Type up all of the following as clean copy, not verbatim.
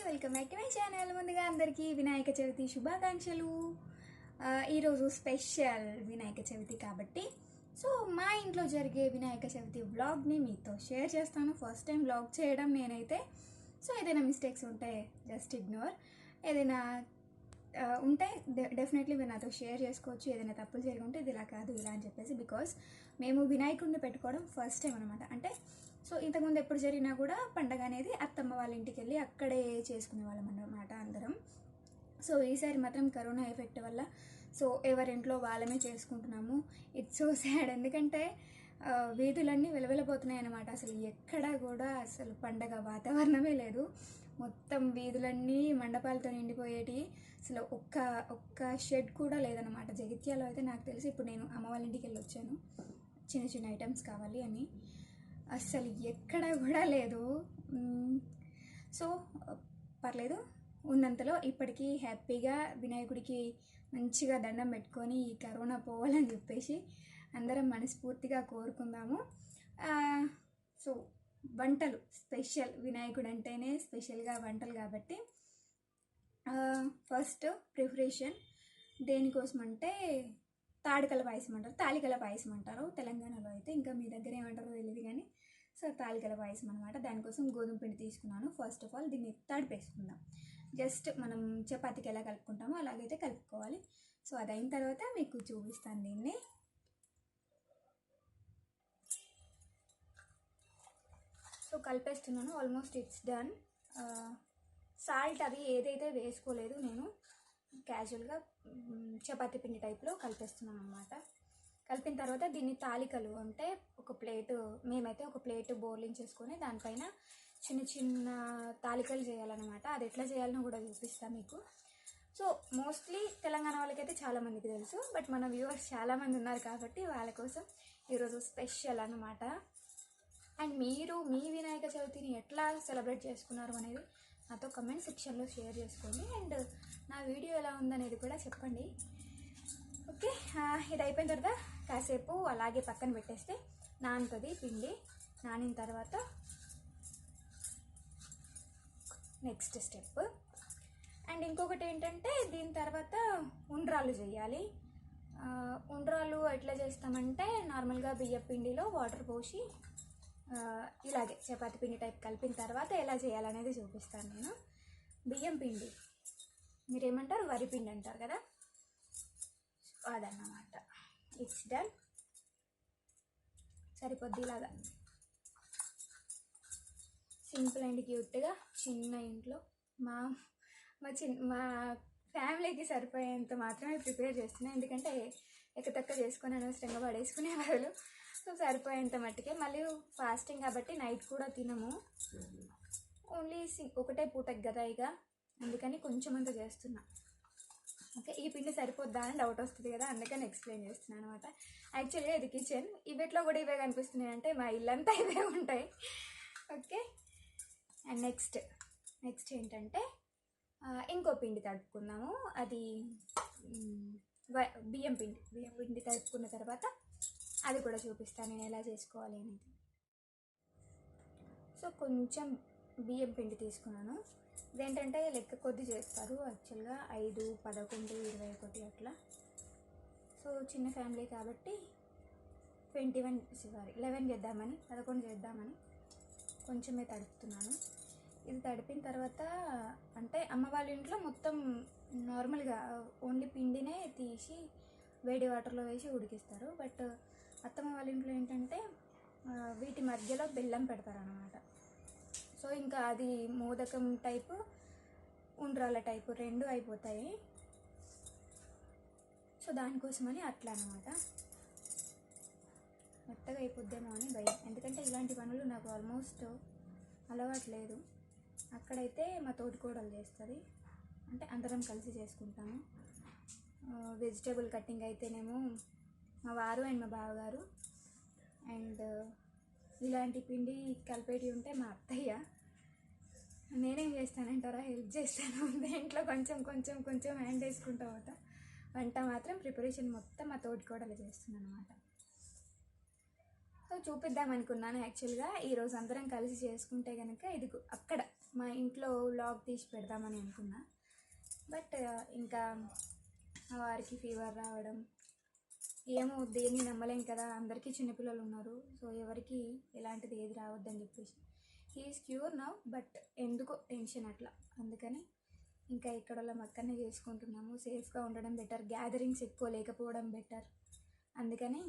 Welcome back to my channel. ముందుగా అందరికీ వినాయక చవితి శుభాకాంక్షలు. ఈరోజు స్పెషల్ వినాయక చవితి కాబట్టి మా ఇంట్లో జరిగే వినాయక చవితి వ్లాగ్ని మీతో షేర్ చేస్తాను. ఫస్ట్ టైం వ్లాగ్ చేయడం నేనైతే. ఏదైనా మిస్టేక్స్ ఉంటే జస్ట్ ఇగ్నోర్. ఏదైనా ఉంటే డెఫినెట్లీ మీరు నాతో షేర్ చేసుకోవచ్చు. ఏదైనా తప్పులు చేయకుంటే ఇది ఇలా కాదు ఇలా అని చెప్పేసి, బికాస్ మేము వినాయకుడిని పెట్టుకోవడం ఫస్ట్ టైం అనమాట. అంటే ఇంతకుముందు ఎప్పుడు జరిగినా కూడా పండగ అనేది అత్తమ్మ వాళ్ళ ఇంటికి వెళ్ళి అక్కడే చేసుకునే వాళ్ళం అన్నమాట అందరం. ఈసారి మాత్రం కరోనా ఎఫెక్ట్ వల్ల ఎవరింట్లో వాళ్ళమే చేసుకుంటున్నాము. It's so sad. ఎందుకంటే వీధులన్నీ వెలవెలపోతున్నాయి అన్నమాట. అసలు ఎక్కడా కూడా అసలు పండగ వాతావరణమే లేదు. మొత్తం వీధులన్నీ మండపాలతో నిండిపోయేటి. అసలు ఒక్క షెడ్ కూడా లేదన్నమాట. జగిత్యాలో అయితే నాకు తెలిసి, ఇప్పుడు నేను అమ్మ వాళ్ళ ఇంటికి వెళ్ళి వచ్చాను, చిన్న చిన్న ఐటమ్స్ కావాలి అని, అస్సలు ఎక్కడ కూడా లేదు. పర్లేదు, ఉన్నంతలో ఇప్పటికీ హ్యాపీగా వినాయకుడికి మంచిగా దండం పెట్టుకొని ఈ కరోనా పోవాలని చెప్పేసి అందరం మనస్ఫూర్తిగా కోరుకుందాము. వంటలు స్పెషల్, వినాయకుడు అంటేనే స్పెషల్గా వంటలు కాబట్టి ఫస్ట్ ప్రిపరేషన్ దేనికోసం అంటే తాడికల పాయసం అంటారు, తాలికల పాయసం అంటారు తెలంగాణలో అయితే. ఇంకా మీ దగ్గర ఏమంటారో తెలియదు కానీ తాలికల పాయసం అనమాట. దానికోసం గోధుమ పిండి తీసుకున్నాను. ఫస్ట్ ఆఫ్ ఆల్ దీన్ని తడిపేసుకుందాం. జస్ట్ మనం చపాతీకి ఎలా కలుపుకుంటామో అలాగైతే కలుపుకోవాలి. అది అయిన తర్వాత మీకు చూపిస్తాను దీన్ని. కలిపేస్తున్నాను. Almost it's done. సాల్ట్ అవి ఏదైతే వేసుకోలేదు, నేను క్యాజువల్గా చపాతీ పిండి టైప్లో కలిపేస్తున్నాను అనమాట. కలిపిన తర్వాత దీన్ని తాలికలు అంటే మేమైతే ఒక ప్లేట్ బోర్లించేసుకొని దానిపైన చిన్న చిన్న తాలికలు చేయాలన్నమాట. అది ఎట్లా చేయాలనో కూడా చూపిస్తాను మీకు. మోస్ట్లీ తెలంగాణ వాళ్ళకైతే చాలామందికి తెలుసు, బట్ మన వ్యూవర్స్ చాలామంది ఉన్నారు కాబట్టి వాళ్ళ కోసం ఈరోజు స్పెషల్ అన్నమాట. అండ్ మీరు మీ వినాయక చవితిని ఎట్లా సెలబ్రేట్ చేసుకున్నారు అనేది నాతో కమెంట్ సెక్షన్లో షేర్ చేసుకోండి. అండ్ నా వీడియో ఎలా ఉందనేది కూడా చెప్పండి. ఓకే, ఇది అయిపోయిన తర్వాత కాసేపు అలాగే పక్కన పెట్టేస్తే నానుతుంది పిండి. నానిన తర్వాత నెక్స్ట్ స్టెప్. అండ్ ఇంకొకటి ఏంటంటే దీని తర్వాత ఉండ్రాలు చేయాలి. ఉండ్రాలు ఎట్లా చేస్తామంటే నార్మల్గా బియ్యం పిండిలో వాటర్ పోసి ఇలాగే చపాతీ పిండి టైప్ కలిపిన తర్వాత ఎలా చేయాలనేది చూపిస్తాను నేను. బియ్యం పిండి మీరేమంటారు, వరి పిండి అంటారు కదా, అదన్నమాట. It's done. సరిపోద్ది. ఇలాగా సింపుల్ అండ్ క్యూట్గా చిన్న ఇంట్లో మా ఫ్యామిలీకి సరిపోయేంత మాత్రమే ప్రిపేర్ చేస్తున్నాను. ఎందుకంటే ఎక్కతక్క చేసుకొని అనవసరంగా పడేసుకునే వాళ్ళు. సరిపోయేంత మట్టుకే. మళ్ళీ ఫాస్టింగ్ కాబట్టి నైట్ కూడా తినము, ఓన్లీ ఒకటే పూటకి కదా ఇక, అందుకని కొంచెం అంత చేస్తున్నా. ఓకే, ఈ పిండి సరిపోద్దా అని డౌట్ వస్తుంది కదా, అందుకని ఎక్స్ప్లెయిన్ చేస్తున్నాను అనమాట. యాక్చువల్గా ఇది కిచెన్. ఇవిట్లో కూడా ఇవే కనిపిస్తున్నాయి అంటే మా ఇల్లంతా ఇవే ఉంటాయి. ఓకే, అండ్ నెక్స్ట్ ఏంటంటే ఇంకో పిండి తడుపుకుందాము. అది బియ్యం పిండి తడుపుకున్న తర్వాత అది కూడా చూపిస్తాను నేను ఎలా చేసుకోవాలి అనేది. కొంచెం బియ్యం పిండి తీసుకున్నాను. ఇదేంటంటే లెక్క కొద్ది చేస్తారు యాక్చువల్గా, 5, 11, 21 అట్లా. చిన్న ఫ్యామిలీ కాబట్టి 11 చేద్దామని, 11 చేద్దామని కొంచెమే తడుపుతున్నాను. ఇది తడిపిన తర్వాత అంటే అమ్మ వాళ్ళ ఇంట్లో మొత్తం నార్మల్గా ఓన్లీ పిండినే తీసి వేడి వాటర్లో వేసి ఉడికిస్తారు. బట్ అత్తమ్మ వాళ్ళ ఇంట్లో ఏంటంటే వీటి మధ్యలో బెల్లం పెడతారనమాట. ఇంకా అది మోదకం టైపు, ఉండ్రాల టైపు రెండు అయిపోతాయి. దానికోసమని అట్లా అనమాట. మెత్తగా అయిపోద్దేమో అని భయం, ఎందుకంటే ఇలాంటి పనులు నాకు ఆల్మోస్ట్ అలవాట్లేదు. అక్కడైతే మా తోటికోడలు చేస్తుంది, అంటే అందరం కలిసి చేసుకుంటాము. వెజిటేబుల్ కటింగ్ అయితేనేమో మా వారు అండ్ మా బావగారు, అండ్ ఇలాంటి పిండి కలిపేటి ఉంటే మా అత్తయ్య. నేనేం చేస్తానంటారా, హెల్ప్ చేస్తాను దేంట్లో కొంచెం హ్యాండ్ వేసుకుంటూ పోతా. వంట మాత్రం ప్రిపరేషన్ మొత్తం మా తోటికోడలు చేస్తుంది అనమాట. సో చూపిద్దాం అనుకున్నాను యాక్చువల్గా. ఈరోజు అందరం కలిసి చేసుకుంటే కనుక ఇది అక్కడ మా ఇంట్లో వ్లాగ్ తీసి పెడదామని అనుకున్నా. బట్ ఇంకా వారికి ఫీవర్ రావడం, ఏమో దేన్ని నమ్మలేం కదా, అందరికీ చిన్నపిల్లలు ఉన్నారు. సో ఎవరికి ఎలాంటిది ఏది రావద్దని చెప్పేసి హీఈస్ క్యూర్ నౌ, బట్ ఎందుకో టెన్షన్ అట్లా. అందుకని ఇంకా ఇక్కడ వాళ్ళ అక్కనే చేసుకుంటున్నాము. సేఫ్గా ఉండడం బెటర్, గ్యాదరింగ్స్ ఎక్కువ లేకపోవడం బెటర్. అందుకని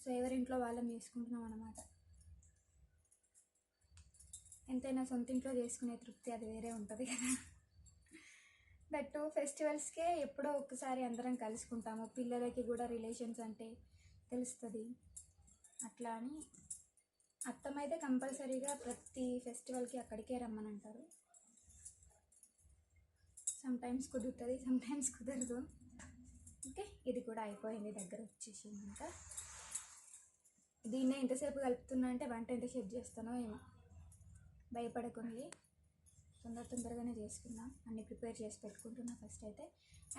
సో ఎవరింట్లో వాళ్ళం చేసుకుంటున్నాం అన్నమాట. ఎంతైనా సొంత ఇంట్లో చేసుకునే తృప్తి అది వేరే ఉంటుంది కదా. దట్ ఫెస్టివల్స్కే ఎప్పుడో ఒక్కసారి అందరం కలుసుకుంటాము. పిల్లలకి కూడా రిలేషన్స్ అంటే తెలుస్తుంది. అట్లా అని అత్తమైతే కంపల్సరీగా ప్రతి ఫెస్టివల్కి అక్కడికే రమ్మని అంటారు. సమ్టైమ్స్ కుదురుతుంది, సమ్టైమ్స్ కుదరదు. ఓకే, ఇది కూడా అయిపోయింది, దగ్గర వచ్చేసింది. ఇంకా దీన్నే ఎంతసేపు కలుపుతున్నా అంటే వంట ఎంతసేపు చేస్తానో ఏమో, భయపడకుండా తొందరగానే చేసుకుందాం. అన్నీ ప్రిపేర్ చేసి పెట్టుకుంటున్నా ఫస్ట్ అయితే.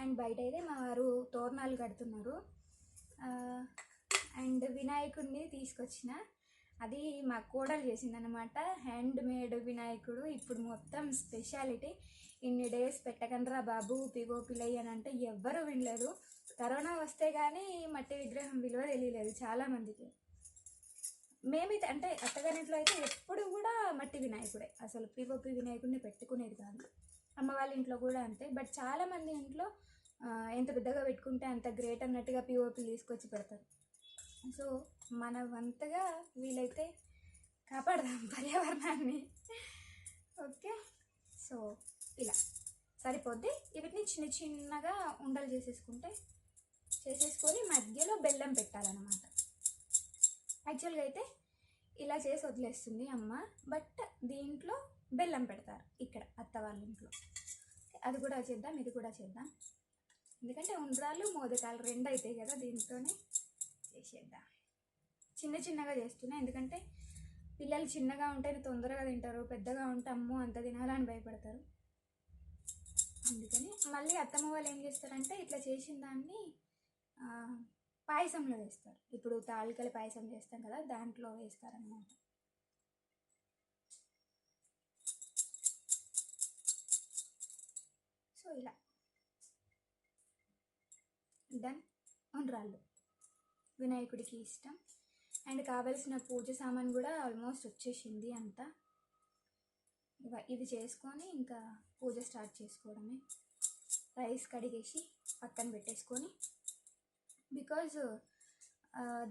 అండ్ బయట అయితే మా వారు తోరణాలు కడుతున్నారు. అండ్ వినాయకుడిని తీసుకొచ్చిన, అది మా కోడలు చేసిందనమాట. హ్యాండ్ మేడ్ వినాయకుడు ఇప్పుడు మొత్తం స్పెషాలిటీ. ఇన్ని డేస్ పెట్టకండ్రా బాబు పిలయ్యి అని అంటే ఎవ్వరూ వినలేదు. కరోనా వస్తే కానీ మట్టి విగ్రహం విలువ తెలియలేదు చాలామందికి. మేమైతే అంటే అత్తగారింట్లో అయితే ఎప్పుడు కూడా మట్టి వినాయకుడే, అసలు పిఓపి వినాయకుడిని పెట్టుకునేది కాదు. అమ్మ వాళ్ళ ఇంట్లో కూడా అంతే. బట్ చాలామంది ఇంట్లో ఎంత పెద్దగా పెట్టుకుంటే అంత గ్రేట్ అన్నట్టుగా పిఓపి తీసుకొచ్చి పెడతారు. సో మన వంతగా వీలైతే కాపాడదాం పర్యావరణాన్ని. ఓకే, సో ఇలా సరిపోద్ది. వీటిని చిన్న చిన్నగా ఉండలు చేసేసుకొని మధ్యలో బెల్లం పెట్టాలన్నమాట. యాక్చువల్గా అయితే ఇలా చేసి వదిలేస్తుంది అమ్మ, బట్ దీంట్లో బెల్లం పెడతారు ఇక్కడ అత్త వాళ్ళ ఇంట్లో. అది కూడా చేద్దాం, ఇది కూడా చేద్దాం. ఎందుకంటే ఉండ్రాళ్ళు మోదకాలు రెండు అవుతాయి కదా, దీంతోనే చేసేద్దాం. చిన్నగా చేస్తున్నా, ఎందుకంటే పిల్లలు చిన్నగా ఉంటేనే తొందరగా తింటారు, పెద్దగా ఉంటే అమ్మో అంత తినాలని భయపడతారు. అందుకని మళ్ళీ అత్తమ్మ వాళ్ళు ఏం చేస్తారంటే ఇట్లా చేసిన దాన్ని పాయసంలో వేస్తారు. ఇప్పుడు తాలికల పాయసం చేస్తాం కదా, దాంట్లో వేస్తారన్నమాట. సో ఇలా డన్. ఉండ్రాళ్ళు వినాయకుడికి ఇష్టం. అండ్ కావలసిన పూజ సామాన్ కూడా ఆల్మోస్ట్ వచ్చేసింది అంతా. ఇది చేసుకొని ఇంకా పూజ స్టార్ట్ చేసుకోవడమే. రైస్ కడిగేసి పక్కన పెట్టేసుకొని, బికాజ్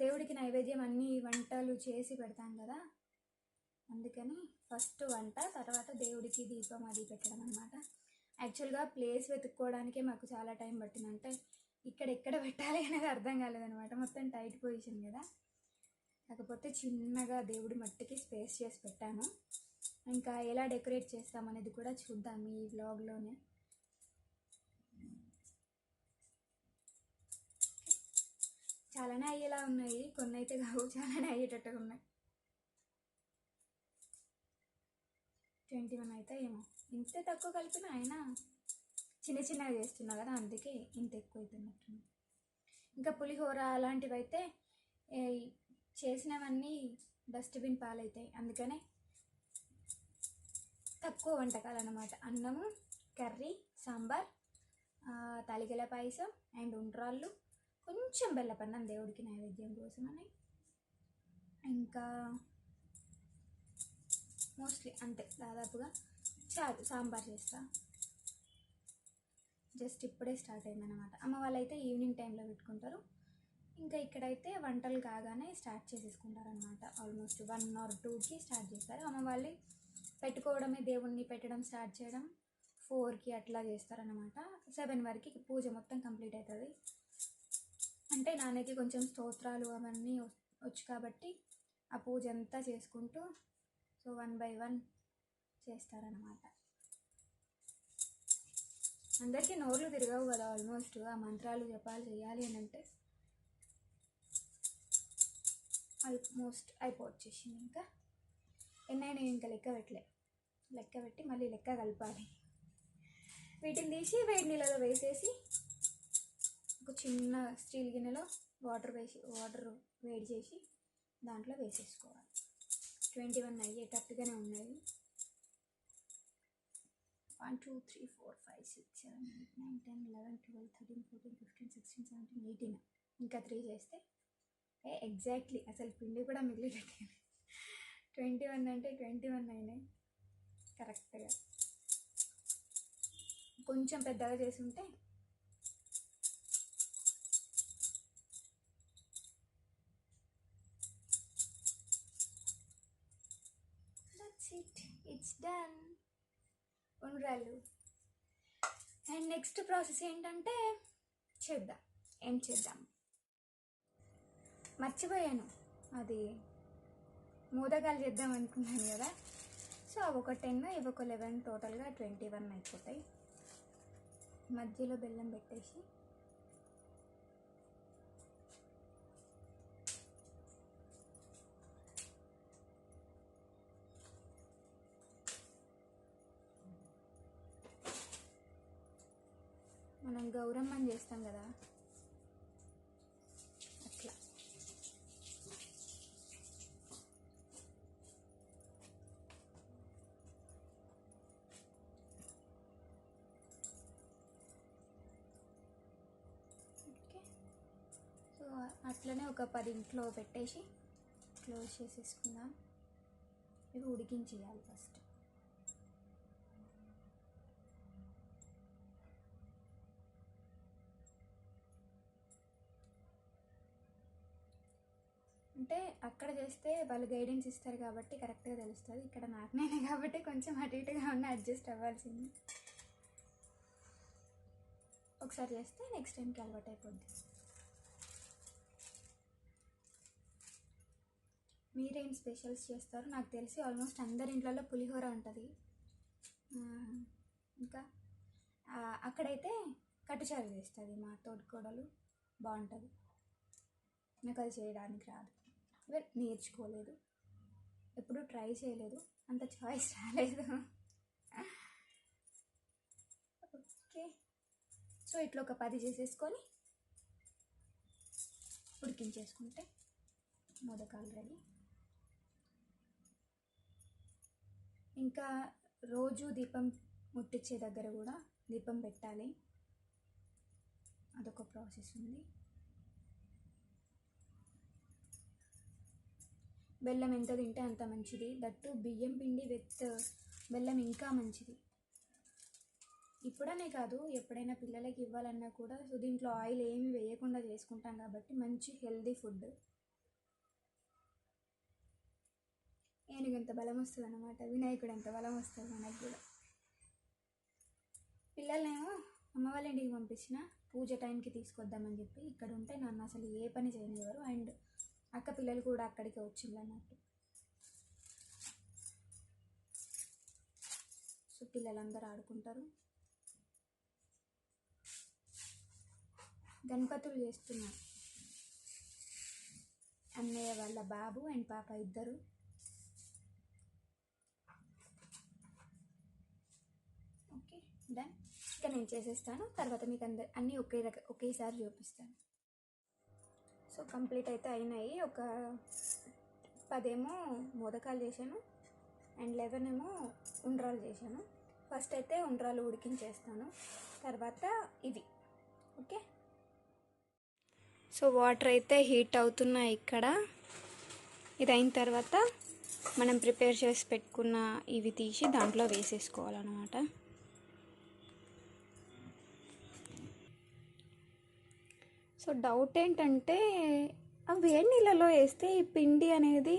దేవుడికి నైవేద్యం అన్ని వంటలు చేసి పెడతాం కదా, అందుకని ఫస్ట్ వంట, తర్వాత దేవుడికి దీపం అది పెట్టడం అనమాట. యాక్చువల్గా ప్లేస్ వెతుక్కోవడానికే మాకు చాలా టైం పట్టింది. అంటే ఎక్కడ పెట్టాలి అనేది అర్థం కాలేదనమాట, మొత్తం టైట్ పొజిషన్ కదా. కాకపోతే చిన్నగా దేవుడి మట్టికి స్పేస్ చేసి పెట్టాను. ఇంకా ఎలా డెకరేట్ చేస్తామనేది కూడా చూద్దాం ఈ వ్లాగ్లోనే. చాలానే అయ్యేలా ఉన్నాయి, కొన్ని అయితే కావు, చాలానే అయ్యేటట్టుగా ఉన్నాయి. 21 అయితే ఏమో, ఇంత తక్కువ కలిపిన అయినా చిన్నగా చేస్తున్నా కదా, అందుకే ఇంత ఎక్కువ అవుతున్నట్టుంది. ఇంకా పులిహోర అలాంటివి అయితే చేసినవన్నీ డస్ట్బిన్ పాలవుతాయి, అందుకనే తక్కువ వంటకాలు అన్నమాట. అన్నము, కర్రీ, సాంబార్, తాలికల పాయసం అండ్ ఉండ్రాళ్ళు, కొంచెం బెల్లపన్నం దేవుడికి నైవేద్యం కోసమని, ఇంకా మోస్ట్లీ అంతే. దాదాపుగా చాలు. సాంబార్ చేస్తా, జస్ట్ ఇప్పుడే స్టార్ట్ అయిందన్నమాట. అమ్మ వాళ్ళైతే ఈవినింగ్ టైంలో పెట్టుకుంటారు. ఇంకా ఇక్కడైతే వంటలు కాగానే స్టార్ట్ చేసేసుకుంటారనమాట. ఆల్మోస్ట్ 1 or 2కి స్టార్ట్ చేస్తారు. అమ్మ వాళ్ళు పెట్టుకోవడమే, దేవుణ్ణి పెట్టడం స్టార్ట్ చేయడం 4కి అట్లా చేస్తారనమాట. 7 వరకు పూజ మొత్తం కంప్లీట్ అవుతుంది. అంటే నాన్నకి కొంచెం స్తోత్రాలు అవన్నీ వచ్చు కాబట్టి ఆ పూజ అంతా చేసుకుంటూ సో 1 by 1 చేస్తారనమాట. అందరికీ నోర్లు తిరగవు కదా ఆల్మోస్ట్, ఆ మంత్రాలు జపాలు చేయాలి అని అంటే. ఆల్మోస్ట్ అయిపోవచ్చేసింది. ఇంకా ఎన్నైనా ఇంకా లెక్క పెట్టి మళ్ళీ లెక్క కలపాలి. వీటిని తీసి వేడి నీళ్ళలో వేసేసి ఒక చిన్న స్టీల్ గిన్నెలో వాటర్ వేడి చేసి దాంట్లో వేసేసుకోవాలి. 21 అయ్యేటట్టుగానే ఉన్నాయి. 1 2 3 4 5 6 7 8 9 10 11 12 13 14 15 16 17 18. ఇంకా 3 చేస్తే ఎగ్జాక్ట్లీ అసలు పిండి కూడా మిగిలినట్టు. 21 అంటే 21 అయినాయి కరెక్ట్గా. కొంచెం పెద్దగా చేసుంటే ఇట్స్ డన్ ఉండ్రాళ్ళు. అండ్ నెక్స్ట్ ప్రాసెస్ ఏంటంటే ఏం చేద్దాం మర్చిపోయాను, అది మోదకాలు చేద్దాం అనుకున్నాను కదా. సో అవి ఒక 10 ఇవి ఒక 11, టోటల్గా 21 అయిపోతాయి. మధ్యలో బెల్లం పెట్టేసి మనం గౌరమ్మని చేస్తాం కదా అట్లా. ఓకే, సో అట్లనే ఒక 10 ఇంట్లో పెట్టేసి క్లోజ్ చేసేసుకుందాం. ఇవి ఉడికించేయాలి ఫస్ట్. అంటే అక్కడ చేస్తే వాళ్ళు గైడెన్స్ ఇస్తారు కాబట్టి కరెక్ట్గా తెలుస్తుంది. ఇక్కడ నాకు నేనే కాబట్టి కొంచెం అటు ఇటుగా ఉన్న అడ్జస్ట్ అవ్వాల్సింది. ఒకసారి చేస్తే నెక్స్ట్ టైంకి అలవాటు అయిపోద్ది. మీరేం స్పెషల్స్ చేస్తారు? నాకు తెలిసి ఆల్మోస్ట్ అందరి ఇంట్లలో పులిహోర ఉంటుంది. ఇంకా అక్కడైతే కట్టుచారు చేస్తుంది మా తోటికోడలు, బాగుంటుంది. నాకు అది చేయడానికి రాదు, నేర్చుకోలేదు, ఎప్పుడు ట్రై చేయలేదు, అంత చాయిస్ రాలేదు. ఓకే, సో ఇట్లా ఒక 10 చేసేసుకొని ఉడికించేసుకుంటే మోదకాలు రెడీ. ఇంకా రోజు దీపం ముట్టించే దగ్గర కూడా దీపం పెట్టాలి, అదొక ప్రాసెస్ ఉంది. బెల్లం ఎంత తింటే అంత మంచిది, దట్టు బియ్యం పిండి విత్ బెల్లం ఇంకా మంచిది. ఇప్పుడనే కాదు, ఎప్పుడైనా పిల్లలకి ఇవ్వాలన్నా కూడా. సో దీంట్లో ఆయిల్ ఏమి వేయకుండా చేసుకుంటాం కాబట్టి మంచి హెల్దీ ఫుడ్. ఏనుగు ఎంత బలం వస్తుంది అన్నమాట, వినాయకుడు ఎంత బలం వస్తుంది మనకు కూడా. పిల్లల్నేమో అమ్మ వాళ్ళ ఇంటికి పంపించిన పూజ టైంకి తీసుకొద్దామని చెప్పి, ఇక్కడ ఉంటే నన్ను అసలు ఏ పని చేయనివ్వరు. అండ్ అక్క పిల్లలు కూడా అక్కడికి వచ్చింది అన్నట్టు. సో పిల్లలందరూ ఆడుకుంటారు. గణపతులు చేస్తున్నారు అన్నయ్య వాళ్ళ బాబు అండ్ పాప ఇద్దరు. Okay done. ఇక నేను చేసేస్తాను, తర్వాత మీకు అన్నీ ఒకేసారి చూపిస్తాను. సో కంప్లీట్ అయితే అయినాయి. ఒక 10 ఏమో మోదకాలు చేశాను అండ్ 11 ఏమో ఉండ్రాలు చేశాను. ఫస్ట్ అయితే ఉండ్రాలు ఉడికించేస్తాను, తర్వాత ఇవి. ఓకే, సో వాటర్ అయితే హీట్ అవుతున్నాయి ఇక్కడ. ఇది అయిన తర్వాత మనం ప్రిపేర్ చేసి పెట్టుకున్న ఇవి తీసి దాంట్లో వేసేసుకోవాలన్నమాట. సో డౌట్ ఏంటంటే ఆ వేడి నీళ్ళలో వేస్తే ఈ పిండి అనేది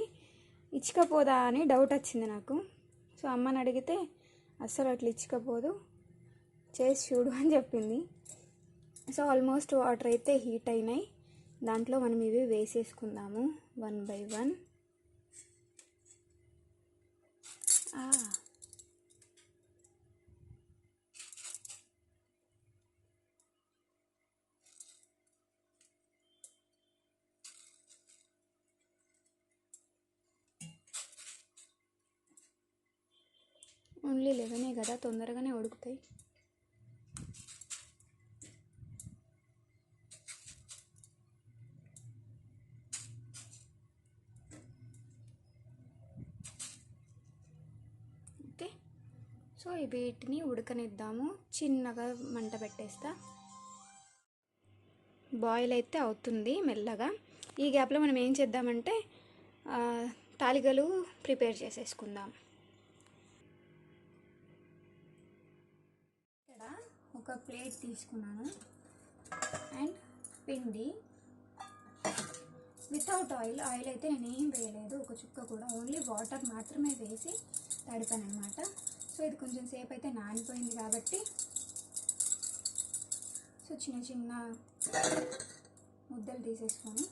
ఇచ్చకపోదా అని డౌట్ వచ్చింది నాకు. సో అమ్మని అడిగితే అస్సలు అట్లా ఇచ్చకపోదు, చేసి చూడు అని చెప్పింది. సో ఆల్మోస్ట్ వాటర్ అయితే హీట్ అయినాయి, దాంట్లో మనం ఇవి వేసేసుకుందాము 1 by 1. ఓన్లీ 11 కదా, తొందరగానే ఉడుకుతాయి. వీటిని ఉడకనిద్దాము. చిన్నగా మంట పెట్టేస్తా. బాయిల్ అయితే అవుతుంది మెల్లగా. ఈ గ్యాప్లో మనం ఏం చేద్దామంటే తాలికలు ప్రిపేర్ చేసేసుకుందాం. ఇక్కడ ఒక ప్లేట్ తీసుకున్నాను అండ్ పిండి వితౌట్ ఆయిల్ అయితే నేను ఏం వేయలేదు, ఒక చుక్క కూడా, ఓన్లీ వాటర్ మాత్రమే వేసి తడిపాను అనమాట. సో ఇది కొంచెం సేపు అయితే నానిపోయింది కాబట్టి సో చిన్న చిన్న ముద్దలు తీసేసుకొని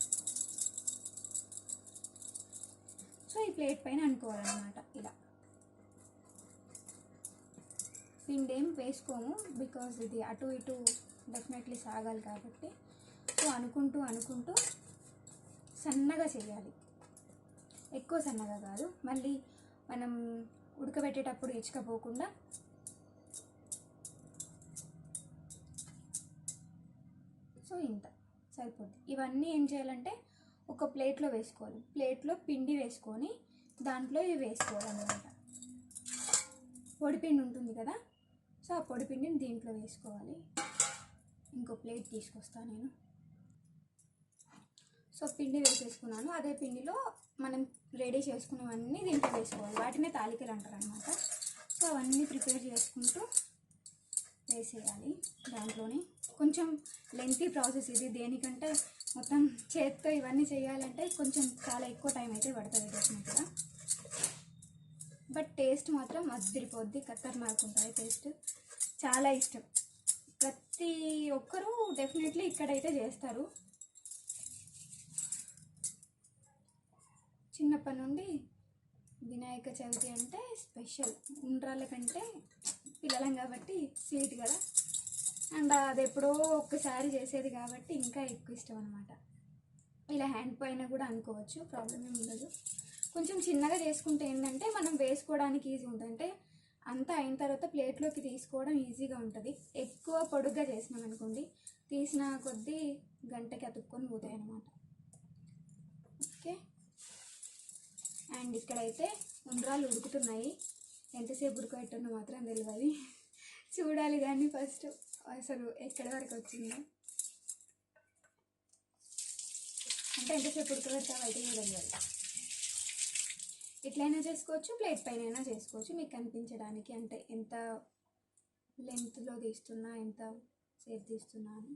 సో ఈ ప్లేట్ పైన అనుకోవాలన్నమాట. ఇలా పిండి ఏం వేసుకోము, బికాజ్ ఇది అటు ఇటు డెఫినెట్లీ సాగాలి కాబట్టి. సో అనుకుంటూ సన్నగా చేయాలి, ఎక్కువ సన్నగా కాదు, మళ్ళీ మనం ఉడకబెట్టేటప్పుడు ఇచ్చుకపోకుండా. సో ఇంత సరిపోద్ది. ఇవన్నీ ఏం చేయాలంటే ఒక ప్లేట్లో వేసుకోవాలి. ప్లేట్లో పిండి వేసుకొని దాంట్లో ఇవి వేసుకోవాలన్నమాట. పొడిపిండి ఉంటుంది కదా, సో ఆ పొడిపిండిని దీంట్లో వేసుకోవాలి. ఇంకో ప్లేట్ తీసుకొస్తాను నేను. సో పిండి వేసేసుకున్నాను. అదే పిండిలో మనం రెడీ చేసుకున్నవన్నీ దీంట్లో వేసుకోవాలి. వాటినే తాలికలు అంటారు అనమాట. సో అవన్నీ ప్రిపేర్ చేసుకుంటూ వేసేయాలి దాంట్లోనే. కొంచెం లెంతీ ప్రాసెస్ ఇది. దేనికంటే మొత్తం చేత్తో ఇవన్నీ చేయాలంటే కొంచెం చాలా ఎక్కువ టైం అయితే పడుతుంది డెఫినెట్గా. బట్ టేస్ట్ మాత్రం అదిరిపోద్ది, ఖతర్నాక్ ఉంటుంది టేస్ట్. చాలా ఇష్టం. ప్రతి ఒక్కరూ డెఫినెట్లీ ఇక్కడైతే చేస్తారు. చిన్నప్పటి నుండి వినాయక చవితి అంటే స్పెషల్. ఉండ్రాళ్ళ కంటే పిల్లలం కాబట్టి స్వీట్ కదా, అండ్ అది ఎప్పుడో ఒక్కసారి చేసేది కాబట్టి ఇంకా ఎక్కువ ఇష్టం అనమాట. ఇలా హ్యాండ్ పైన కూడా అనుకోవచ్చు, ప్రాబ్లం ఏమి ఉండదు. కొంచెం చిన్నగా చేసుకుంటే ఏంటంటే మనం వేసుకోవడానికి ఈజీ ఉంటుంది. అంటే అంతా అయిన తర్వాత ప్లేట్లోకి తీసుకోవడం ఈజీగా ఉంటుంది. ఎక్కువ పొడుగ్గా చేసినాం అనుకోండి, తీసిన కొద్దీ గంటకి అతుక్కొని పోతాయి అన్నమాట. ఓకే, అండ్ ఇక్కడైతే ఉండ్రాలు ఉడుకుతున్నాయి. ఎంతసేపు ఉడకబెట్టున్నా మాత్రం తెలియదు, చూడాలి కానీ ఫస్ట్ అసలు ఎక్కడి వరకు వచ్చిందో. అంటే ఎంతసేపు ఉడకబెడతావు అయితే కూడా తెలియదు. ఇట్లయినా చేసుకోవచ్చు, ప్లేట్ పైన అయినా చేసుకోవచ్చు, మీకు కనిపించడానికి. అంటే ఎంత లెంత్లో తీస్తున్నా, ఎంత సేపు తీస్తున్నా అని.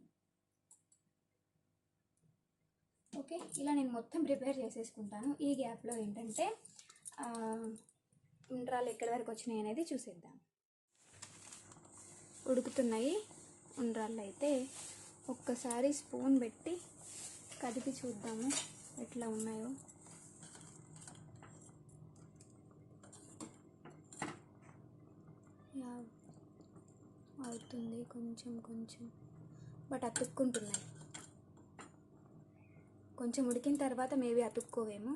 ఓకే, ఇలా నేను మొత్తం ప్రిపేర్ చేసేసుకుంటాను. ఈ గ్యాప్లో ఏంటంటే ఉండ్రాలు ఎక్కడి వరకు వచ్చినాయి అనేది చూసేద్దాం. ఉడుకుతున్నాయి ఉండ్రాళ్ళు అయితే. ఒక్కసారి స్పూన్ పెట్టి కదిపి చూద్దాము ఎట్లా ఉన్నాయో. అవుతుంది కొంచెం, బట్ అతుక్కుంటున్నాయి. కొంచెం ఉడికిన తర్వాత మేబీ అతుక్కోవేమో.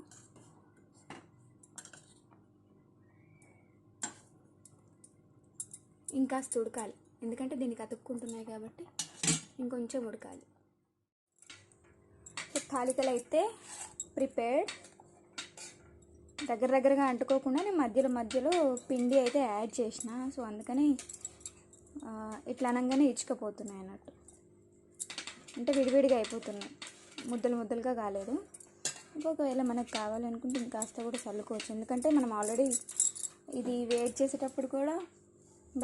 ఇంకాస్త ఉడకాలి, ఎందుకంటే దీనికి అతుక్కుంటున్నాయి కాబట్టి ఇంకొంచెం ఉడకాలి. తాలికలు అయితే ప్రిపేర్డ్. దగ్గరగా అంటుకోకుండా నేను మధ్యలో పిండి అయితే యాడ్ చేసిన. సో అందుకని ఇట్లా అనగానే ఇచ్చుకపోతున్నాయి అన్నట్టు. అంటే విడివిడిగా అయిపోతున్నాయి, ముద్దలుగా కాలేదు. ఇంకొకవేళ మనకు కావాలనుకుంటే ఇంకాస్త కూడా చల్లుకోవచ్చు. ఎందుకంటే మనం ఆల్రెడీ ఇది వేడి చేసేటప్పుడు కూడా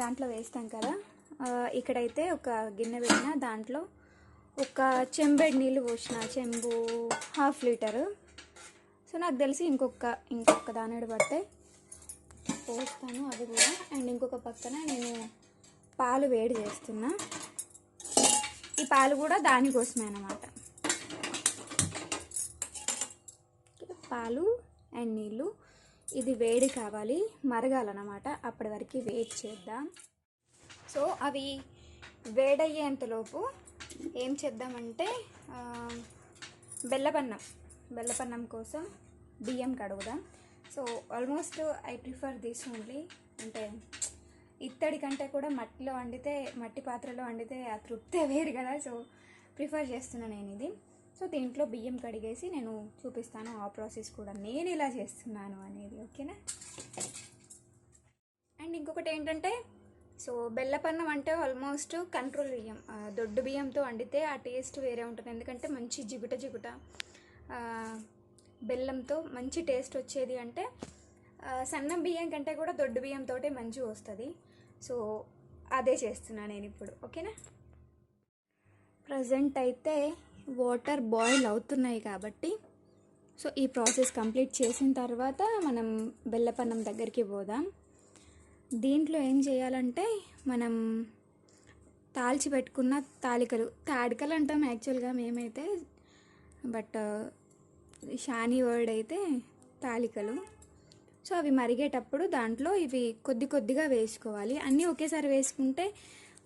దాంట్లో వేస్తాం కదా. ఇక్కడైతే ఒక గిన్నె పెట్టిన, దాంట్లో ఒక చెంబెడు నీళ్ళు పోసిన, చెంబు 1/2 లీటరు. సో నాకు తెలిసి ఇంకొక దానిడు పడితే పోస్తాను అది కూడా. అండ్ ఇంకొక పక్కన నేను పాలు వేడి చేస్తున్నా. ఈ పాలు కూడా దానికోసమే అన్నమాట. పాలు అండ్ నీళ్ళు, ఇది వేడి కావాలి, మరగాలన్నమాట. అప్పటి వరకు వెయిట్ చేద్దాం. సో అవి వేడయ్యేంతలోపు ఏం చేద్దామంటే బెల్లపన్నం కోసం బియ్యం కడుగుదాం. So almost I prefer this only. అంటే ఇత్తడి కంటే కూడా మట్టిలో వండితే, మట్టి పాత్రలో వండితే ఆ తృప్తే వేరు కదా. సో ప్రిఫర్ చేస్తున్నాను నేను ఇది. సో దీంట్లో బియ్యం కడిగేసి నేను చూపిస్తాను ఆ ప్రాసెస్ కూడా, నేను ఇలా చేస్తున్నాను అనేది. ఓకేనా. అండ్ ఇంకొకటి ఏంటంటే సో బెల్లపన్నం అంటే ఆల్మోస్ట్ కంట్రోల్ బియ్యం, దొడ్డు బియ్యంతో వండితే ఆ టేస్ట్ వేరే ఉంటుంది. ఎందుకంటే మంచి జిగుట జిగుట బెల్లంతో మంచి టేస్ట్ వచ్చేది అంటే సన్నం బియ్యం కంటే కూడా దొడ్డు బియ్యంతో మంచిగా వస్తుంది. సో అదే చేస్తున్నాను నేను ఇప్పుడు. ఓకేనా. ప్రజెంట్ అయితే వాటర్ బాయిల్ అవుతున్నాయి కాబట్టి సో ఈ ప్రాసెస్ కంప్లీట్ చేసిన తర్వాత మనం బెల్లపన్నం దగ్గరికి పోదాం. దీంట్లో ఏం చేయాలంటే మనం తాల్చి పెట్టుకున్న తాడికలు అంటాం యాక్చువల్గా మేమైతే, బట్ షానీ వర్డ్ అయితే తాలికలు. సో అవి మరిగేటప్పుడు దాంట్లో ఇవి కొద్ది కొద్దిగా వేసుకోవాలి. అన్నీ ఒకేసారి వేసుకుంటే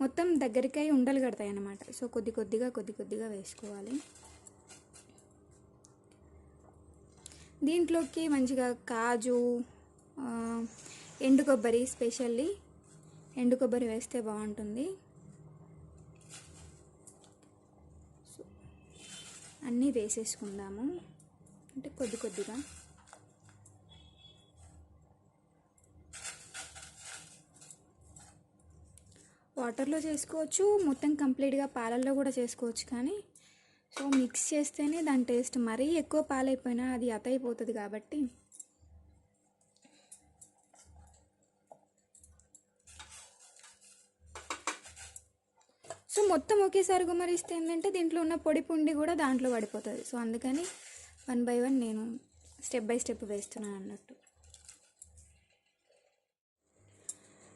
మొత్తం దగ్గరికి ఉండలు కడతాయి అన్నమాట. సో కొద్ది కొద్దిగా వేసుకోవాలి. దీంట్లోకి మంచిగా కాజు, ఎండు కొబ్బరి, స్పెషల్లీ ఎండు కొబ్బరి వేస్తే బాగుంటుంది. సో అన్నీ వేసేసుకుందాము, అంటే కొద్దిగా. వాటర్లో చేసుకోవచ్చు, మొత్తం కంప్లీట్గా పాలల్లో కూడా చేసుకోవచ్చు. కానీ సో మిక్స్ చేస్తేనే దాని టేస్ట్. మరీ ఎక్కువ పాలైపోయినా అది అతైపోతుంది కాబట్టి సో మొత్తం ఒకేసారి గుమ్మరిస్తే ఏంటంటే దీంట్లో ఉన్న పొడి పుండి కూడా దాంట్లో పడిపోతుంది. సో అందుకని 1 by 1 నేను స్టెప్ బై స్టెప్ వేస్తున్నాను అన్నట్టు.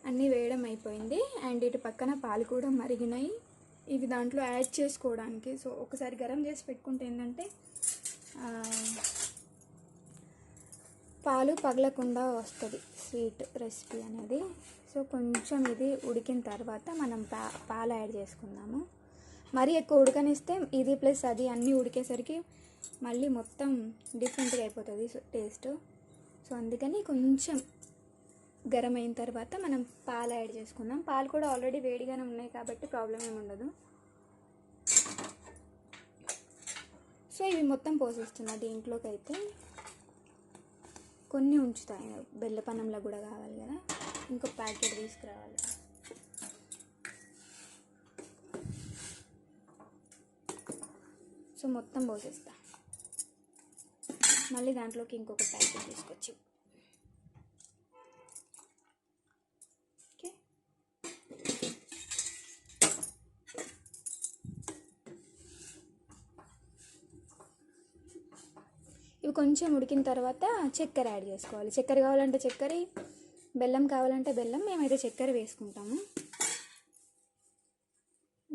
అన్నీ వేయడం అయిపోయింది. అండ్ ఇటు పక్కన పాలు కూడా మరిగినాయి. ఇవి దాంట్లో యాడ్ చేసుకోవడానికి. సో ఒకసారి గరం చేసి పెట్టుకుంటే ఏంటంటే పాలు పగలకుండా వస్తుంది స్వీట్ రెసిపీ అనేది. సో కొంచెం ఇది ఉడికిన తర్వాత మనం పాలు యాడ్ చేసుకుందాము. మరీ ఎక్కువ ఉడకనిస్తే ఇది ప్లస్ అది అన్నీ ఉడికేసరికి మళ్ళీ మొత్తం డిఫరెంట్గా అయిపోతుంది టేస్ట్. సో అందుకని కొంచెం గరం అయిన తర్వాత మనం పాలు యాడ్ చేసుకుందాం. పాలు కూడా ఆల్రెడీ వేడిగానే ఉన్నాయి కాబట్టి ప్రాబ్లం ఏమి ఉండదు. సో ఇవి మొత్తం పోసేస్తున్నా దీంట్లోకి. అయితే కొన్ని ఉంచుతాయి, బెల్లపన్నంలో కూడా కావాలి కదా, ఇంకో ప్యాకెట్ తీసుకురావాలి. సో మొత్తం పోసేస్తా. మళ్ళీ దాంట్లోకి ఇంకొక ప్యాకెట్ తీసుకొచ్చి ఇవి కొంచెం ఉడికిన తర్వాత చక్కెర యాడ్ చేసుకోవాలి. చక్కెర కావాలంటే చక్కెర, బెల్లం కావాలంటే బెల్లం. మేమైతే చక్కెర వేసుకుంటాము.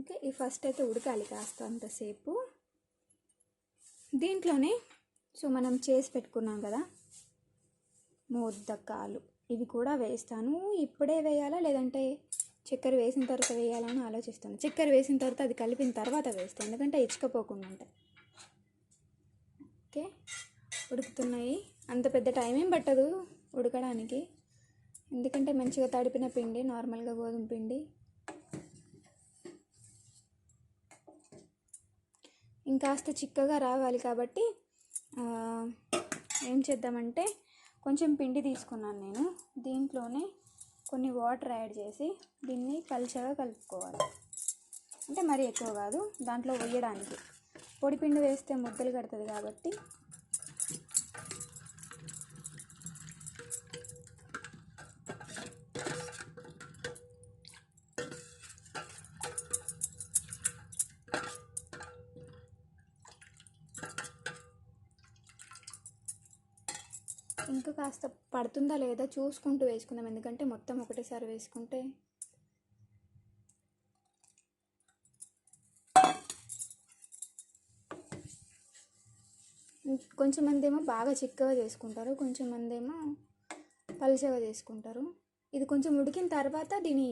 ఓకే, ఈ ఫస్ట్ అయితే ఉడకాలి కాస్త అంతసేపు. దీంట్లోనే సో మనం చేసి పెట్టుకున్నాం కదా మోదకాలు, ఇవి కూడా వేస్తాను. ఇప్పుడే వేయాలా లేదంటే చక్కెర వేసిన తర్వాత వేయాలని ఆలోచిస్తాను. చక్కెర వేసిన తర్వాత అది కలిపిన తర్వాత వేస్తాను, ఎందుకంటే ఇచ్చుకపోకుండా ఉంటాయి. ఓకే, ఉడుకుతున్నాయి. అంత పెద్ద టైం ఏం పట్టదు ఉడకడానికి, ఎందుకంటే మంచిగా తడిపిన పిండి, నార్మల్గా గోధుమ పిండి. ఇంకాస్త చిక్కగా రావాలి కాబట్టి ఏం చేద్దామంటే కొంచెం పిండి తీసుకున్నాను నేను. దీంట్లోనే కొన్ని వాటర్ యాడ్ చేసి దీన్ని పల్చగా కలుపుకోవాలి. అంటే మరీ ఎక్కువ కాదు, దాంట్లో వేయడానికి. పొడి పిండి వేస్తే ముద్దలు కడుతుంది కాబట్టి ఇంకా కాస్త పడుతుందా లేదా చూసుకుంటూ వేసుకుందాం, ఎందుకంటే మొత్తం ఒకటేసారి వేసుకుంటే కొంచెం మంది ఏమో బాగా చిక్కగా చేసుకుంటారు, కొంచెం మంది ఏమో పలుచగా చేసుకుంటారు. ఇది కొంచెం ఉడికిన తర్వాత దీని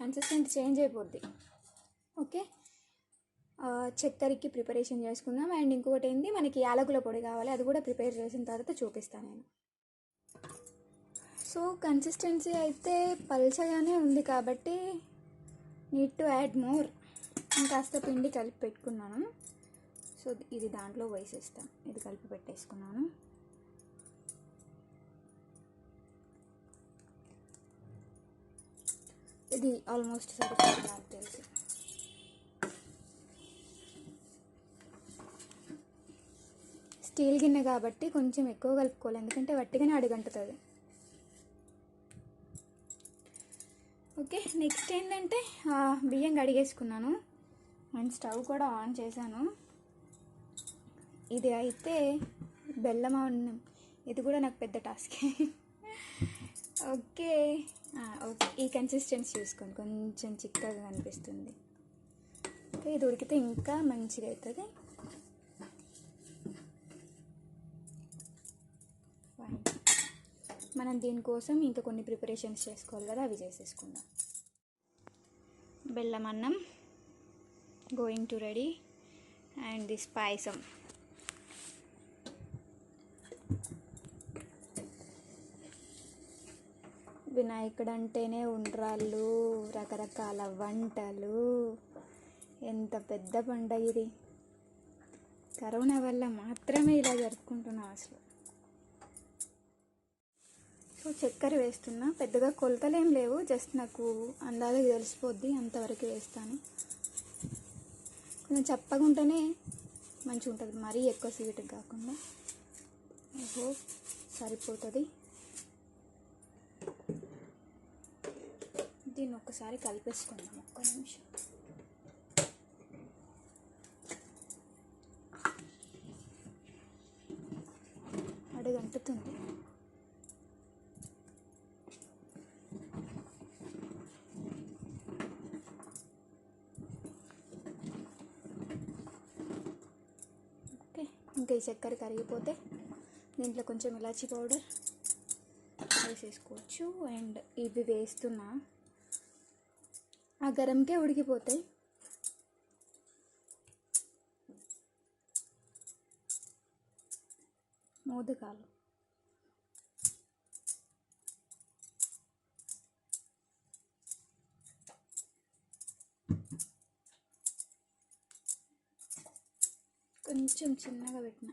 కన్సిస్టెన్సీ చేంజ్ అయిపోద్ది. ఓకే, చక్కెరకి ప్రిపరేషన్ చేసుకుందాం. అండ్ ఇంకొకటి ఏంటి, మనకి యాలకుల పొడి కావాలి, అది కూడా ప్రిపేర్ చేసిన తర్వాత చూపిస్తాను నేను. సో కన్సిస్టెన్సీ అయితే పల్చగానే ఉంది కాబట్టి నీడ్ టు యాడ్ మోర్. ఇంకాస్త పిండి కలిపి పెట్టుకున్నాను. సో ఇది దాంట్లో వేసేస్తాను. ఇది కలిపి పెట్టేసుకున్నాను. ఇది ఆల్మోస్ట్ సరిపోతుంది నాకు తెలిసి. స్టీల్ గిన్నె కాబట్టి కొంచెం ఎక్కువ కలుపుకోవాలి, ఎందుకంటే వట్టిగానే అడుగంటుతుంది. ఓకే, నెక్స్ట్ ఏంటంటే బియ్యం కడిగేసుకున్నాను అండ్ స్టవ్ కూడా ఆన్ చేశాను. ఇది అయితే బెల్లం అన్నం, ఇది కూడా నాకు పెద్ద టాస్కే. ఓకే ఓకే, ఈ కన్సిస్టెన్సీ చూసుకోండి, కొంచెం చిక్కగా కనిపిస్తుంది. ఓకే, ఇది ఉడికితే ఇంకా మంచిగా అవుతుంది. మనం దీనికోసం ఇంకా కొన్ని ప్రిపరేషన్స్ చేసుకోవాలి కదా, అవి చేసేసుకుందాం. బెల్లం అన్నం going to ready and this payasam. వినాయకుడు అంటేనే ఉండ్రాళ్ళు, రకరకాల వంటలు, ఎంత పెద్ద పండగ ఇది. కరోనా వల్ల మాత్రమే ఇలా జరుపుకుంటున్నాం అసలు. సో చక్కెర వేస్తున్నా, పెద్దగా కొలతలేం లేవు, జస్ట్ నాకు అందాజగా తెలిసిపోద్ది, అంతవరకు వేస్తాను. కొంచెం చప్పగా ఉంటేనే మంచిగా ఉంటుంది, మరీ ఎక్కువ స్వీట్ కాకుండా. ఓహో, సరిపోతుంది. దీన్ని ఒక్కసారి కలిపేసుకుందాం, ఒక్క నిమిషం. అడుగంటుతుంది. ఇంకా ఈ చక్కెర కరిగిపోతే దీంట్లో కొంచెం ఇలాచీ పౌడర్ వేసేసుకోవచ్చు. అండ్ ఇవి వేస్తున్నా, ఆ గరంకే ఉడికిపోతాయి. మోదకాలు కొంచెం చిన్నగా పెట్టిన,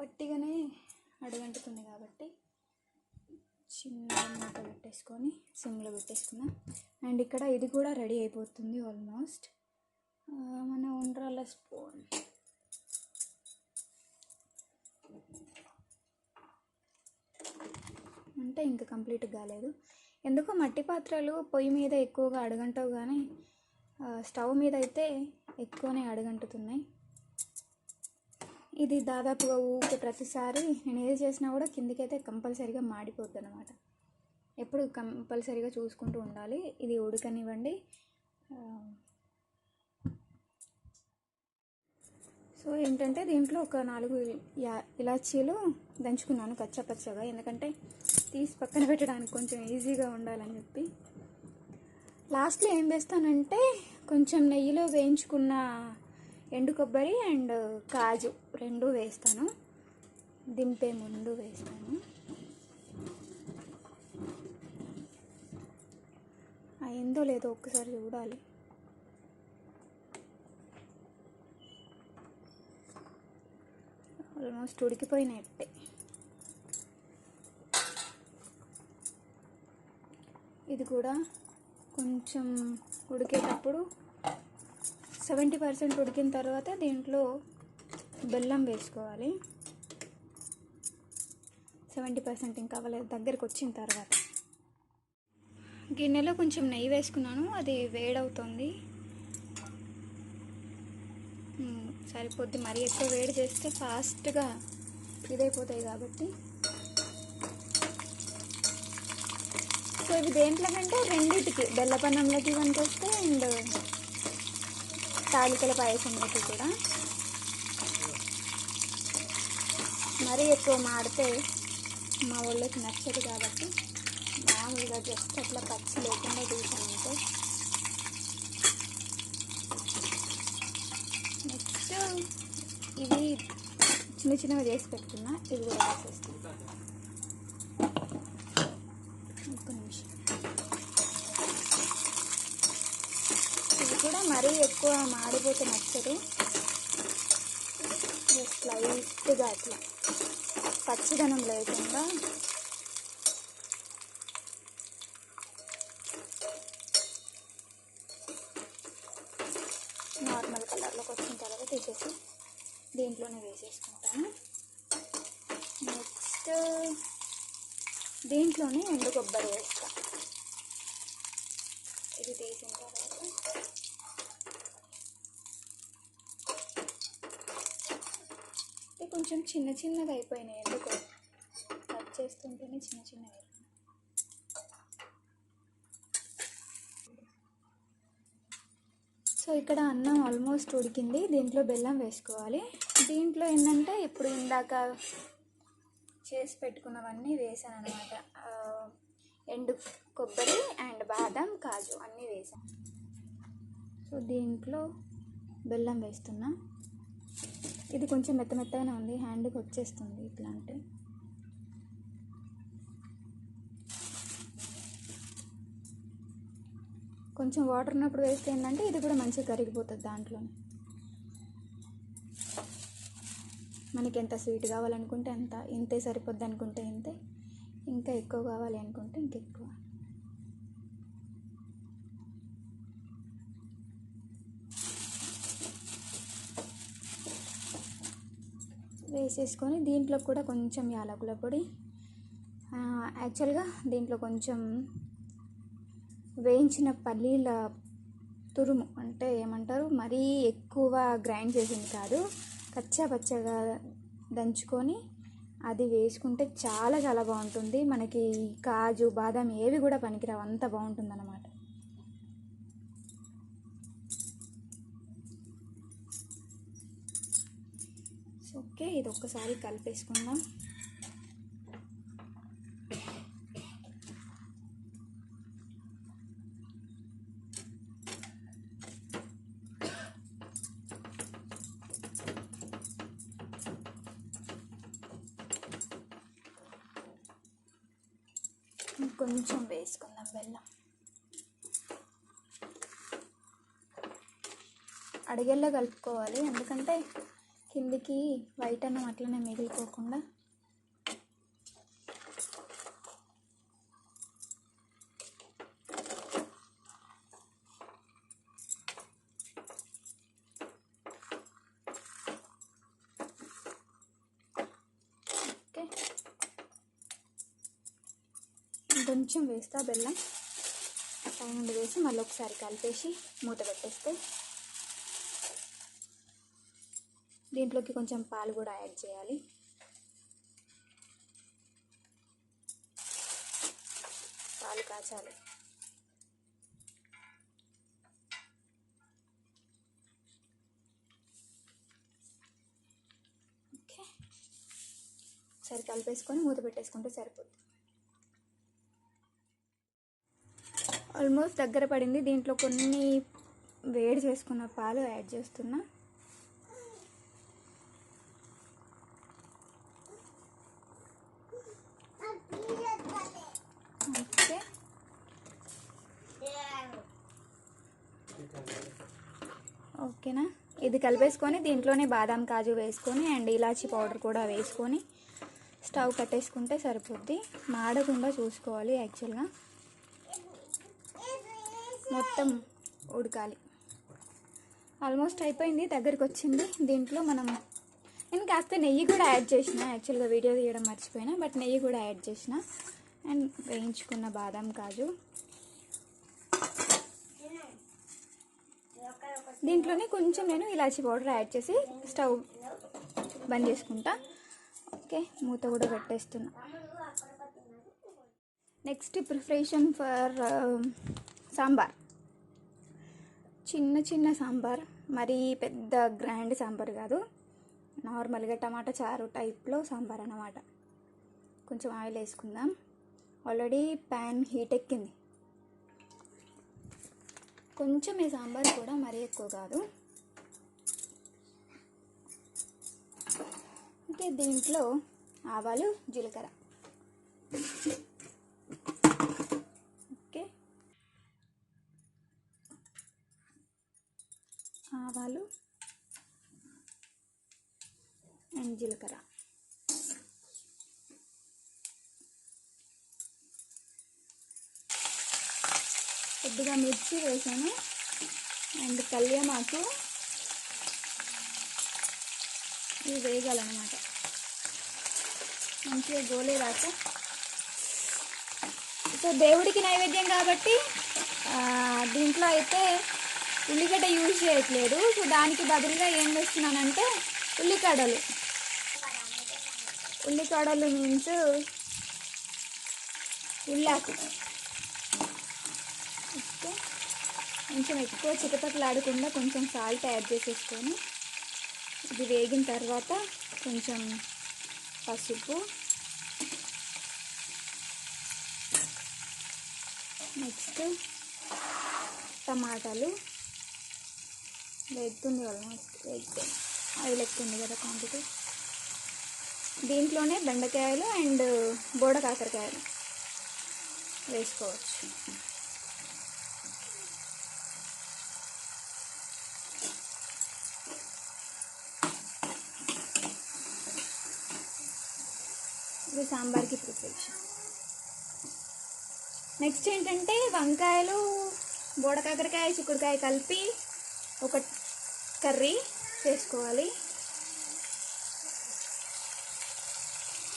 వట్టిగానే అడుగంటుతుంది కాబట్టి చిన్నగా మూత పెట్టేసుకొని సిమ్లో పెట్టేసుకున్నా. అండ్ ఇక్కడ ఇది కూడా రెడీ అయిపోతుంది ఆల్మోస్ట్. మన ఉండ్రాళ్ళ స్పూన్ అంటే ఇంకా కంప్లీట్ కాలేదు. ఎందుకో మట్టి పాత్రలు పొయ్యి మీద ఎక్కువగా అడుగంటవు, కానీ స్టవ్ మీద అయితే ఎక్కువనే అడుగంటుతున్నాయి. ఇది దాదాపుగా ఊరికే ప్రతిసారి నేను ఏది చేసినా కూడా కిందికైతే కంపల్సరీగా మాడిపోద్ది అనమాట. ఎప్పుడు కంపల్సరీగా చూసుకుంటూ ఉండాలి. ఇది ఉడకనివ్వండి. సో ఏంటంటే దీంట్లో ఒక 4 ఇలాచీలు దంచుకున్నాను కచ్చపచ్చగా, ఎందుకంటే తీసి పక్కన పెట్టడానికి కొంచెం ఈజీగా ఉండాలని చెప్పి. లాస్ట్లో ఏం వేస్తానంటే కొంచెం నెయ్యిలో వేయించుకున్న ఎండు కొబ్బరి అండ్ కాజు 2 వేస్తాను, దింపే ముందు వేస్తాను. అయిందో లేదో ఒక్కసారి చూడాలి. ఆల్మోస్ట్ ఉడికిపోయినట్టే. ఇది కూడా కొంచెం ఉడికేటప్పుడు 70% ఉడికిన తర్వాత దీంట్లో బెల్లం వేసుకోవాలి. 70% ఇంకా అవ్వలేదు, దగ్గరికి వచ్చిన తర్వాత. గిన్నెలో కొంచెం నెయ్యి వేసుకున్నాను, అది వేడవుతుంది. సరిపోద్ది, మరీ ఎక్కువ వేడి చేస్తే ఫాస్ట్గా ఇదైపోతాయి కాబట్టి. సో ఇవి దేంట్లో కంటే రెండింటికి, బెల్లపన్నంలోకి పనికొస్తే అండ్ తాలికల పాయసంలోకి కూడా. మరీ ఎక్కువ మాడితే మా వాళ్ళకి నచ్చదు కాబట్టి మామూలుగా జస్ట్ అట్లా పచ్చి లేకుండా తీసానంటే. నెక్స్ట్ ఇవి చిన్న చిన్నగా చేసి పెట్టుకున్నా, ఇవి కూడా వేసేస్తాను. ఒక్క నిమిషం. ఇది కూడా మరీ ఎక్కువ మాడిపోతే నచ్చదు, జస్ట్ లైట్గా అట్లా పచ్చిదనం లేకుండా స్టవ్లోకి వచ్చిన తర్వాత తీసేసి దీంట్లోనే వేసేసుకుంటాను. నెక్స్ట్ దీంట్లోనే ఎండు కొబ్బరి వేస్తా. ఇది తీసిన తర్వాత ఇది కొంచెం చిన్న చిన్నగా అయిపోయినాయి, ఎందుకో కట్ చేస్తుంటేనే చిన్న చిన్నగా. సో ఇక్కడ అన్నం ఆల్మోస్ట్ ఉడికింది. దీంట్లో బెల్లం వేసుకోవాలి. దీంట్లో ఏంటంటే ఇప్పుడు ఇందాక చేసి పెట్టుకున్నవన్నీ వేసాను అనమాట. ఎండు కొబ్బరి అండ్ బాదం, కాజు అన్నీ వేసాను. సో దీంట్లో బెల్లం వేస్తున్నా. ఇది కొంచెం మెత్తగానే ఉంది, హ్యాండ్కి వచ్చేస్తుంది ఇట్లా అంటే. కొంచెం వాటర్ ఉన్నప్పుడు వేస్తే ఏంటంటే ఇది కూడా మంచిగా కరిగిపోతుంది దాంట్లో. మనకి ఎంత స్వీట్ కావాలనుకుంటే అంత, ఇంతే సరిపోద్ది అనుకుంటే ఇంతే, ఇంకా ఎక్కువ కావాలి అనుకుంటే ఇంకెక్కువ. వేసేసుకొని దీంట్లో కూడా కొంచెం యాలకుల పొడి, యాక్చువల్గా దీంట్లో కొంచెం వేయించిన పల్లీల తురుము, అంటే ఏమంటారు, మరీ ఎక్కువ గ్రైండ్ చేసింది కాదు, కచ్చా పచ్చగా దంచుకొని అది వేసుకుంటే చాలా చాలా బాగుంటుంది. మనకి కాజు బాదం ఏవి కూడా పనికిరావు, అంత బాగుంటుంది అన్నమాట. ఓకే, ఇది ఒక్కసారి కలిపేసుకుందాం. కొంచెం వేసుకుందాం బెల్లం. అడిగేలా కలుపుకోవాలి, ఎందుకంటే కిందికి వైట్ అన్నం అట్లనే మిగిలిపోకుండా. ఓకే, కొంచెం వేస్తా బెల్లం, పైన వేసి మళ్ళీ ఒకసారి కలిపేసి మూత పెట్టేస్తే, దీంట్లోకి కొంచెం పాలు కూడా యాడ్ చేయాలి. పాలు కాచాలి. ఓకే, ఒకసారి కలిపేసుకొని మూత పెట్టేసుకుంటే సరిపోతుంది. ఆల్మోస్ట్ దగ్గర పడింది. దీంట్లో కొన్ని వేడి చేసుకున్న పాలు యాడ్ చేస్తున్నా. ఓకే, ఓకేనా. ఇది కలిపేసుకొని దీంట్లోనే బాదం కాజు వేసుకొని అండ్ ఇలాచీ పౌడర్ కూడా వేసుకొని స్టవ్ కట్టేసుకుంటే సరిపోద్ది. మాడకుండా చూసుకోవాలి. యాక్చువల్గా మొత్తం ఉడకాలి. ఆల్మోస్ట్ అయిపోయింది, దగ్గరికి వచ్చింది. దీంట్లో నేను కాస్త నెయ్యి కూడా యాడ్ చేసిన, యాక్చువల్గా వీడియో తీయడం మర్చిపోయినా, బట్ నెయ్యి కూడా యాడ్ చేసిన అండ్ వేయించుకున్న బాదం కాజు. దీంట్లోనే కొంచెం నేను ఇలాచీ పౌడర్ యాడ్ చేసి స్టవ్ బంద్ చేసుకుంటా. ఓకే, మూత కూడా పెట్టేస్తున్నా. Next preparation for sambar. చిన్న చిన్న సాంబార్, మరీ పెద్ద గ్రాండ్ సాంబార్ కాదు, నార్మల్గా టమాటా చారు టైప్లో సాంబార్ అన్నమాట. కొంచెం ఆయిల్ వేసుకుందాం. ఆల్రెడీ ప్యాన్ హీట్ ఎక్కింది. కొంచెం ఈ సాంబార్ కూడా మరీ ఎక్కువ కాదు. ఓకే, దీంట్లో ఆవాలు, జీలకర్ర. ఓకే, ఆవాలు అండ్ జీలకర్ర. కొద్దిగా మిర్చి వేసాను అండ్ కల్యమాకు ఇవి వేగాలన్నమాట. మంచిగా గోలేదాకా. సో దేవుడికి నైవేద్యం కాబట్టి దీంట్లో అయితే ఉల్లిగడ్డ యూజ్ చేయట్లేదు. సో దానికి బదులుగా ఏం వేస్తున్నానంటే ఉల్లికాడలు మీన్స్ ఉల్లాకు. ఓకే, కొంచెం ఎక్కువ చిటపటలాడకుండా కొంచెం సాల్ట్ యాడ్ చేసేసుకొని ఇది వేగిన తర్వాత కొంచెం పసుపు, నెక్స్ట్ టమాటాలు వేగుతుంది. ఆల్మోస్ట్ వేగితే అది లెక్కుంది కదా క్వాంటిటీ. దీంట్లోనే బెండకాయలు అండ్ బోడ కాకరకాయలు వేసుకోవచ్చు. ఇది సాంబార్కి ప్రిపరేషన్. నెక్స్ట్ ఏంటంటే వంకాయలు, బోడ కాకరకాయ, చిక్కుడుకాయ కలిపి ఒక కర్రీ చేసుకోవాలి.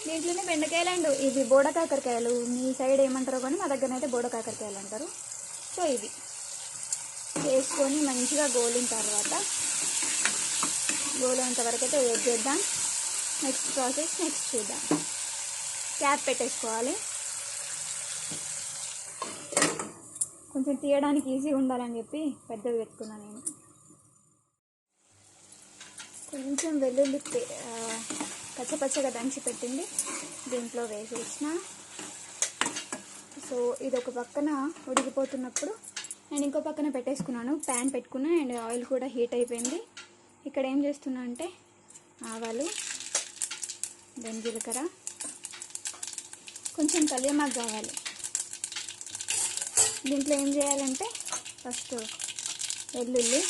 దీంట్లోనే బెండకాయలు అండ్ ఇవి బోడ కాకరకాయలు, మీ సైడ్ ఏమంటారో కానీ మా దగ్గర అయితే బోడ కాకరకాయలు అంటారు. సో ఇవి వేసుకొని మంచిగా గోలిన తర్వాత గోలేంత వరకు అయితే వెయిట్ చేద్దాం. నెక్స్ట్ ప్రాసెస్ నెక్స్ట్ చూద్దాం. క్యాప్ పెట్టేసుకోవాలి. కొంచెం తీయడానికి ఈజీగా ఉండాలని చెప్పి పెద్దది పెట్టుకున్నాను నేను. కొంచెం వెల్లుల్లి పచ్చపచ్చగా దంచి పెట్టింది దీంట్లో వేసేసిన. సో ఇది ఒక పక్కన ఉడికిపోతున్నప్పుడు నేను ఇంకో పక్కన పెట్టేసుకున్నాను. ప్యాన్ పెట్టుకున్నా అండ్ ఆయిల్ కూడా హీట్ అయిపోయింది. ఇక్కడ ఏం చేస్తున్నా అంటే ఆవాలు, దెన్ జీలకర్ర, కొంచెం కళ్యామాకు కావాలి. దీంట్లో ఏం చేయాలంటే ఫస్ట్ వెల్లుల్లి,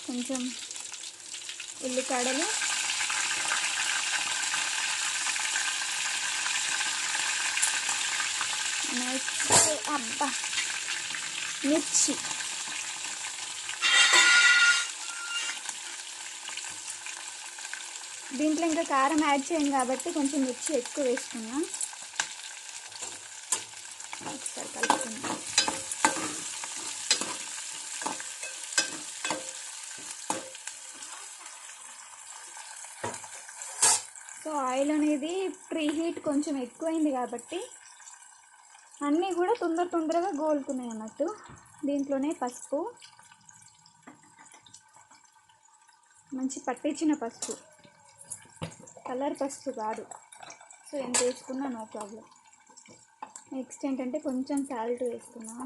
కొంచెం ఉల్లికాడలు, నెక్స్ట్ మిర్చి, దీంట్లో ఇంకా కారం యాడ్ చేయం కాబట్టి కొంచెం మిర్చి ఎక్కువ వేసుకున్నా. ఒకసారి కలుపుకున్నా. సో ఆయిల్ అనేది ప్రీ హీట్ కొంచెం ఎక్కువైంది కాబట్టి అన్నీ కూడా తొందరగా గోలుతున్నాయి అన్నట్టు. దీంట్లోనే పసుపు, మంచి పట్టించిన పసుపు, కలర్ పసుపు కాదు. సో ఎంత వేసుకున్నా నో ప్రాబ్లం. నెక్స్ట్ ఏంటంటే కొంచెం సాల్ట్ వేసుకున్నా,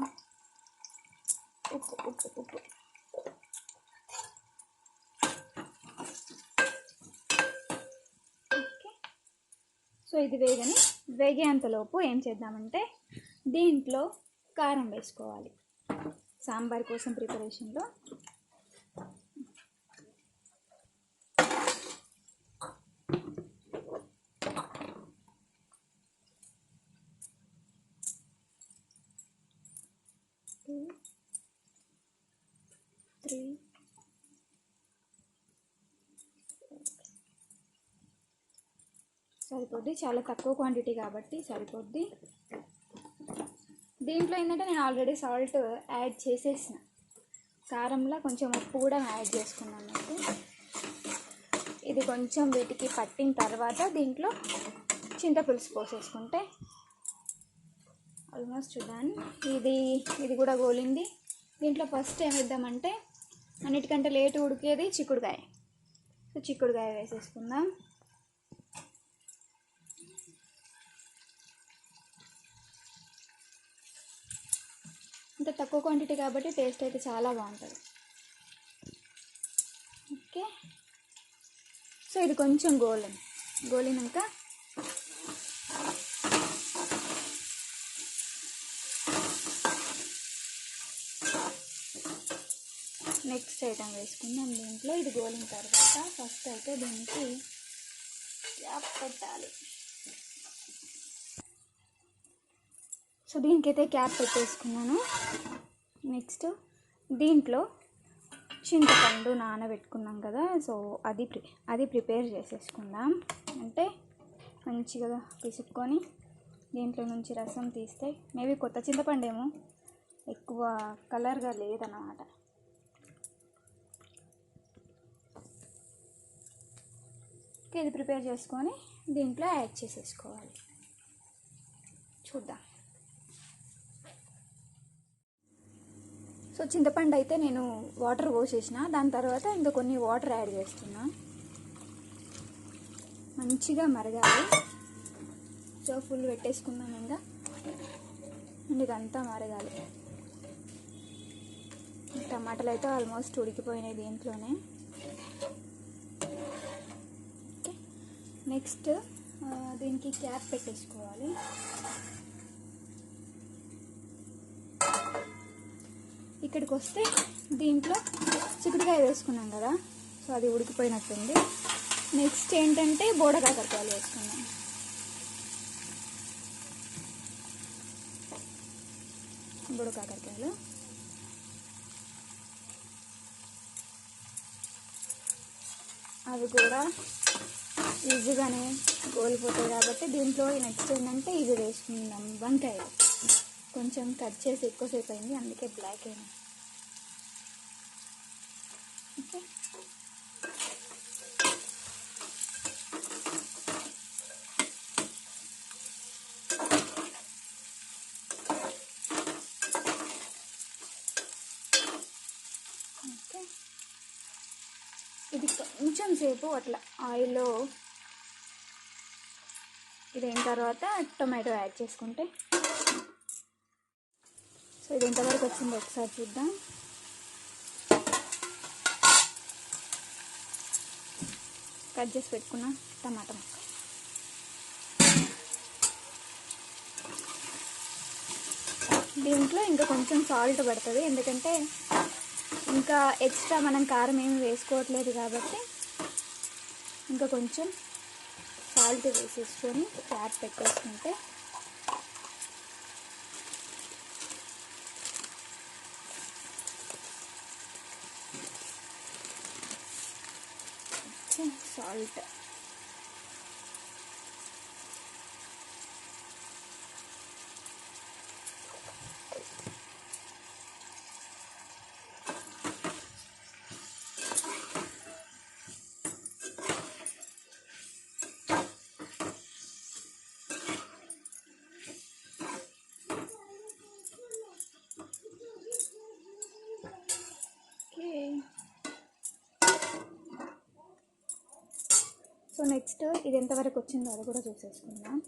ఉప్పు ఉప్పు ఉప్పు. ఓకే, సో ఇది వేగేంతలోపు ఏం చేద్దామంటే దీంట్లో కారం వేసుకోవాలి. సాంబార్ కోసం ప్రిపరేషన్లో సరిపోద్ది. చాలా తక్కువ క్వాంటిటీ కాబట్టి సరిపోద్ది. దీంట్లో ఏంటంటే నేను ఆల్రెడీ సాల్ట్ యాడ్ చేసేసిన, కారంలో కొంచెం ఉప్పు కూడా యాడ్ చేసుకున్నాను. ఇది కొంచెం వీటికి పట్టిన తర్వాత దీంట్లో చింతపులుసు పోసేసుకుంటే ఆల్మోస్ట్ డన్. ఇది కూడా గోలింది. దీంట్లో ఫస్ట్ ఏమిద్దామంటే అన్నిటికంటే లేటు ఉడికేది చిక్కుడుకాయ. సో చిక్కుడుకాయ వేసేసుకుందాం. ఇంత తక్కువ క్వాంటిటీ కాబట్టి టేస్ట్ అయితే చాలా బాగుంటుంది. ఓకే, సో ఇది కొంచెం గోలినాక నెక్స్ట్ ఐటమ్ వేసుకుందాం దీంట్లో. ఇది గోలిన తర్వాత ఫస్ట్ అయితే దీనికి క్యాప్ పెట్టాలి. సో దీనికైతే క్యాప్ పెట్టేసుకున్నాను. నెక్స్ట్ దీంట్లో చింతపండు నానబెట్టుకున్నాం కదా, సో అది ప్రిపేర్ చేసేసుకుందాం. అంటే మంచిగా పిసుక్కొని దీంట్లో నుంచి రసం తీస్తే, మేబీ కొత్త చింతపండు ఏమో ఎక్కువ కలర్గా లేదన్నమాట. ఇది ప్రిపేర్ చేసుకొని దీంట్లో యాడ్ చేసేసుకోవాలి. చూద్దాం. సో చింతపండు అయితే నేను వాటర్ పోసేసిన, దాని తర్వాత ఇంకా కొన్ని వాటర్ యాడ్ చేస్తున్నా. మంచిగా మరగాలి. సో ఫుల్ పెట్టేసుకున్నాం ఇంకా, అండ్ ఇదంతా మరగాలి. టమాటాలు అయితే ఆల్మోస్ట్ ఉడికిపోయినాయి దీంట్లోనే. ఓకే, నెక్స్ట్ దీనికి క్యాప్ పెట్టేసుకోవాలి. ఇక్కడికి వస్తే దీంట్లో చిక్కుడుకాయ వేసుకున్నాం కదా, సో అది ఉడికిపోయినట్టుంది. నెక్స్ట్ ఏంటంటే బోడకాకరకాయలు వేసుకున్నాం. బోడకాకరకాయలు అవి కూడా ఈజీగానే కోల్పోతాయి కాబట్టి దీంట్లో నెక్స్ట్ ఏంటంటే ఇది వేసుకుందాం. వంకాయలు కొంచెం కట్ చేసి ఎక్కువసేపు అయింది, అందుకే బ్లాక్ అయినా. ఓకే, ఓకే, ఇది కొంచెం సేపు అట్లా ఆయిల్లో ఇదైన తర్వాత టొమాటో యాడ్ చేసుకుంటే, సో ఇది ఎంతవరకు వచ్చిందో ఒకసారి చూద్దాం. కట్ చేసి పెట్టుకున్న టమాటా ముక్క, దీంట్లో ఇంకా కొంచెం సాల్ట్ పడుతుంది, ఎందుకంటే ఇంకా ఎక్స్ట్రా మనం కారం ఏమి వేసుకోవట్లేదు కాబట్టి ఇంకా కొంచెం సాల్ట్ వేసేసుకొని క్యాప్ పెట్టేసుకుంటే సాల్ట్. సో నెక్స్ట్ ఇది ఎంతవరకు వచ్చిందో అది కూడా చూసేసుకుందాం.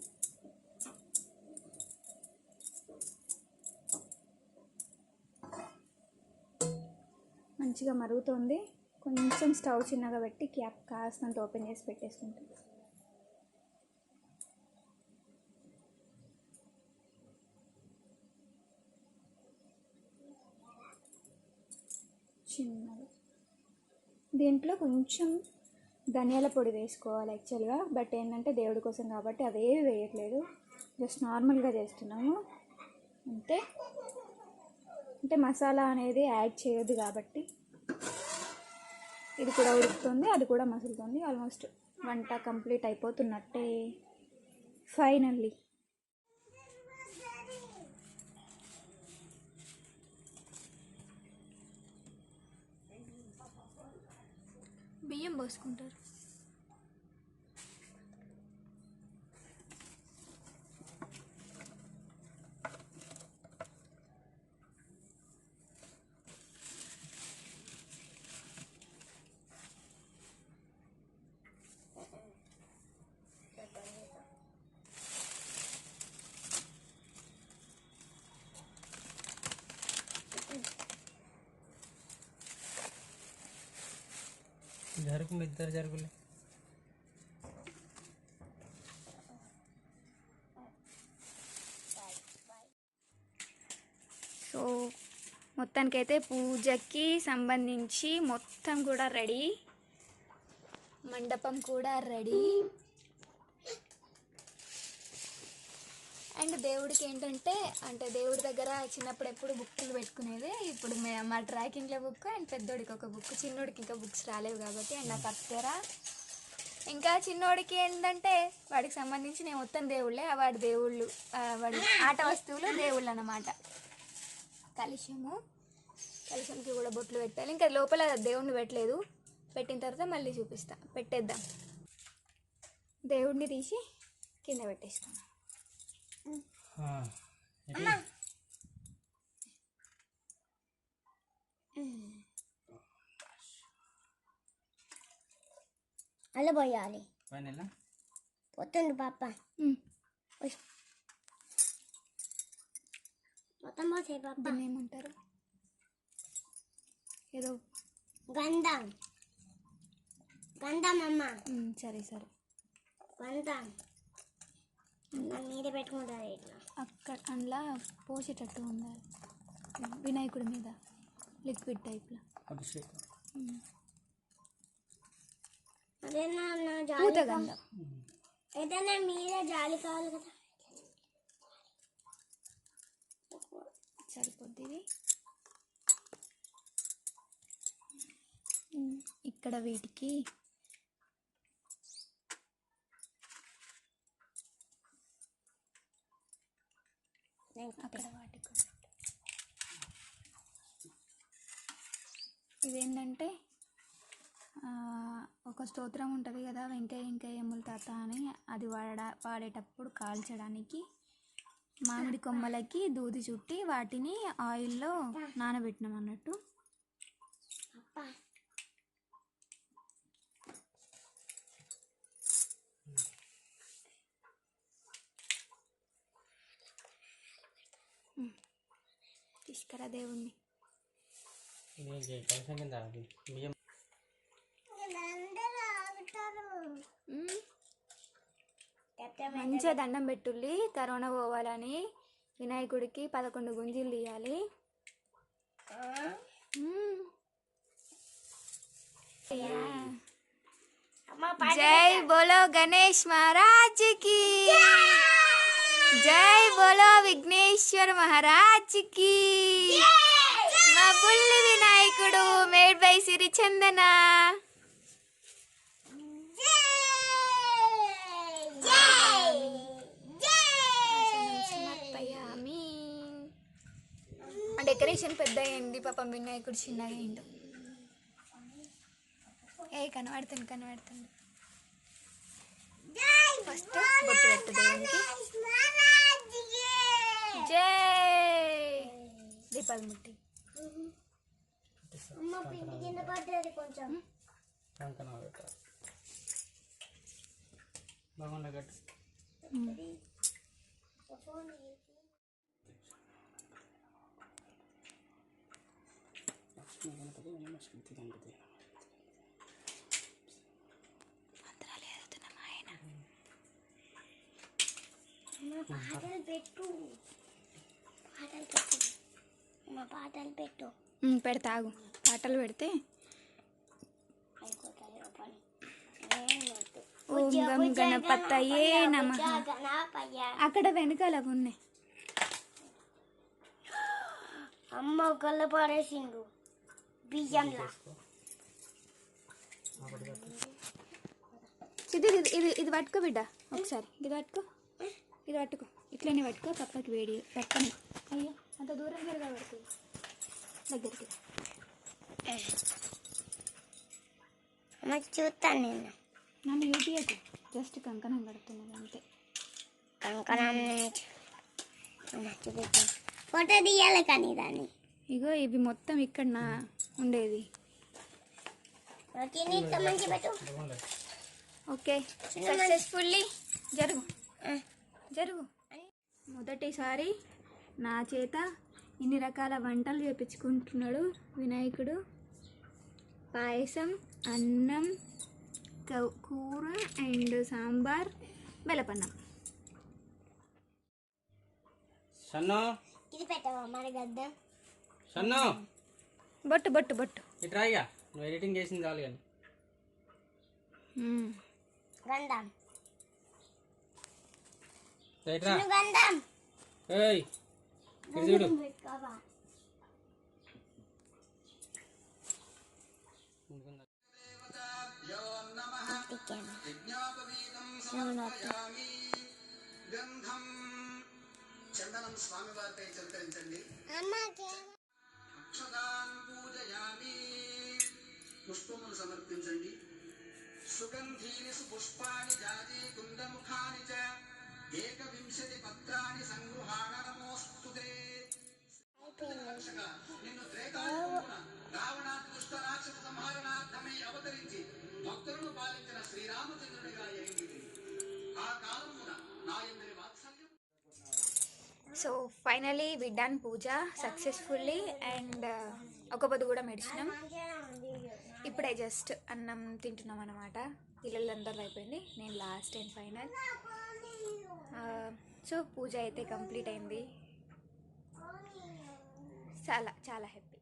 మంచిగా మరుగుతుంది. కొంచెం స్టవ్ చిన్నగా పెట్టి క్యాప్ కాస్తంత ఓపెన్ చేసి పెట్టేసుకుంటాం. చిన్నగా దీంట్లో కొంచెం ధనియాల పొడి వేసుకోవాలి యాక్చువల్గా, బట్ ఏంటంటే దేవుడి కోసం కాబట్టి అదేవి వేయట్లేదు, జస్ట్ నార్మల్గా చేస్తున్నాము అంతే. అంటే మసాలా అనేది యాడ్ చేయొద్దు కాబట్టి. ఇది కూడా ఉడుకుతుంది, అది కూడా మసులుతుంది. ఆల్మోస్ట్ వంట కంప్లీట్ అయిపోతున్నట్టే ఫైనల్లీ. బియ్యం పోసుకుంటారు. జరుగుతుంది, ఇద్దరు జరుగులే. సో మొత్తానికైతే పూజకి సంబంధించి మొత్తం కూడా రెడీ, మండపం కూడా రెడీ. అండ్ దేవుడికి ఏంటంటే అంటే దేవుడి దగ్గర చిన్నప్పుడు ఎప్పుడు బుక్కులు పెట్టుకునేది. ఇప్పుడు మా ట్రాకింగ్లో బుక్ అండ్ పెద్దోడికి ఒక బుక్, చిన్నోడికి ఇంకా బుక్స్ రాలేవు కాబట్టి. అండ్ నాకు అత్తరా ఇంకా చిన్నోడికి ఏంటంటే వాడికి సంబంధించి నేను మొత్తం దేవుళ్ళే, వాడి దేవుళ్ళు, వాడి ఆట వస్తువులు దేవుళ్ళు అన్నమాట. కలశంకి కూడా బొట్లు పెట్టాలి. ఇంకా లోపల దేవుడిని పెట్టలేదు, పెట్టిన తర్వాత మళ్ళీ చూపిస్తా. పెట్టేద్దాం. దేవుడిని తీసి కింద పెట్టేస్తాను. అలా పోయాలి పోతుంది పాప మొత్తం పోసే పాప. దీన్ని ఏమంటారు? ఏదో గంధం గంధం అమ్మ, సరే సరే గంధం మీద పెట్టుకుంటారు ఇట్లా. అక్కడ అందులో పోసేటట్టు ఉండాలి, వినాయకుడి మీద లిక్విడ్ టైప్లో. అభిషేకం అదేనా పూత గంధం. ఏదైనా మీద జాలి కావాలి కదా, సరిపోద్ది ఇది. ఇక్కడ వీటికి అక్కడ వాటికి ఇదేంటంటే ఒక స్తోత్రం ఉంటుంది కదా, వెంకయ్యముల తాత అని. అది పాడేటప్పుడు కాల్చడానికి మామిడి కొమ్మలకి దూది చుట్టి వాటిని ఆయిల్లో నానబెట్టినాం అన్నట్టు. తీసుకురా దేవుణ్ణి. మంచిగా దండం పెట్టుల్లి, కరోనా పోవాలని. వినాయకుడికి 11 గుంజీలు తీయాలి. జై బోలో గణేష్ మహారాజ్ కి, జై బోలో విఘ్నేశ్వర్ మహారాజ్ కి. మా బుల్లి వినాయకుడు made by Siri Chandana. Decoration పెద్ద అయింది పాపం, వినాయకుడు చిన్నగా అయిండు. కనబడుతుంది. ఫస్ట్ బొట్టు పెట్టు దేవునికి. జై దీపాలు ముట్టి. కొంచెం పాటలు పెట్టు. పెడతాగు. పాటలు పెడితే ఓం గం గణపతయే నమః. అక్కడ వెనకాల ఉన్నాయి. అమ్మ ఒకళ్ళు పడేసిండు బియ్యంలా. ఇది పట్టుకో బిడ్డ, ఒకసారి ఇది పట్టుకో, ఇట్లనే పట్టుకో. పక్కకి వేడి పక్కనే. అయ్యో అంత దూరం పడుతుంది, దగ్గరికి. అమ్మ చూస్తాను నేను. నన్ను యూపీఎకు జస్ట్ కంకణం కడుతున్నది అంతే. కంకణం చూపిస్తాను, ఫోటో తీయాలి కానీ దాన్ని. ఇగో ఇవి మొత్తం ఇక్కడ నా ఉండేది. మంచి పెట్టు. ఓకే, సక్సెస్ఫుల్లీ జరుగు. మొదటిసారి నా చేత ఇన్ని రకాల వంటలు చేపించుకుంటున్నాడు వినాయకుడు. పాయసం, అన్నం, కూర అండ్ సాంబార్, బెల్లపన్నం. ఇది పెట్టవా మరి గద్ద. సన్ను బొట్టు బొట్టు బొట్టు. ఇట్రా ఇక నువ్వు ఎడిటింగ్ చేసింది చాలు కానీ గంధం ఇట్రా. గంధం ఏయ్ ఇది చూడు. పెట్టుకోవా చందనం స్వామివారిపై చిలకరించండి. అక్షతాన్ పూజయామి. పుష్పములు సమర్పించండి. సుగంధీని సుపుష్పాని జాతి కుందముఖాని చ ఏకవింశతి పత్రాని సంగృహాణ నమోస్తుతే. నిన్ను త్రేతాయుగమున రావణాది దుష్ట రాక్షస సంహారణార్థమై అవతరించి భక్తులను పాలించిన శ్రీరామచంద్రుడిగా ఎరిగింది. ఆ కాలమున నాయందరి వాత్సల్యం. So finally we done puja successfully and ఒక పొద్దు కూడా మెడిసినాం. ఇప్పుడే జస్ట్ అన్నం తింటున్నాం అన్నమాట. పిల్లలందరూ అయిపోయింది, నేను లాస్ట్ అండ్ ఫైనల్. సో పూజ అయితే కంప్లీట్ అయింది. చాలా చాలా హ్యాపీ.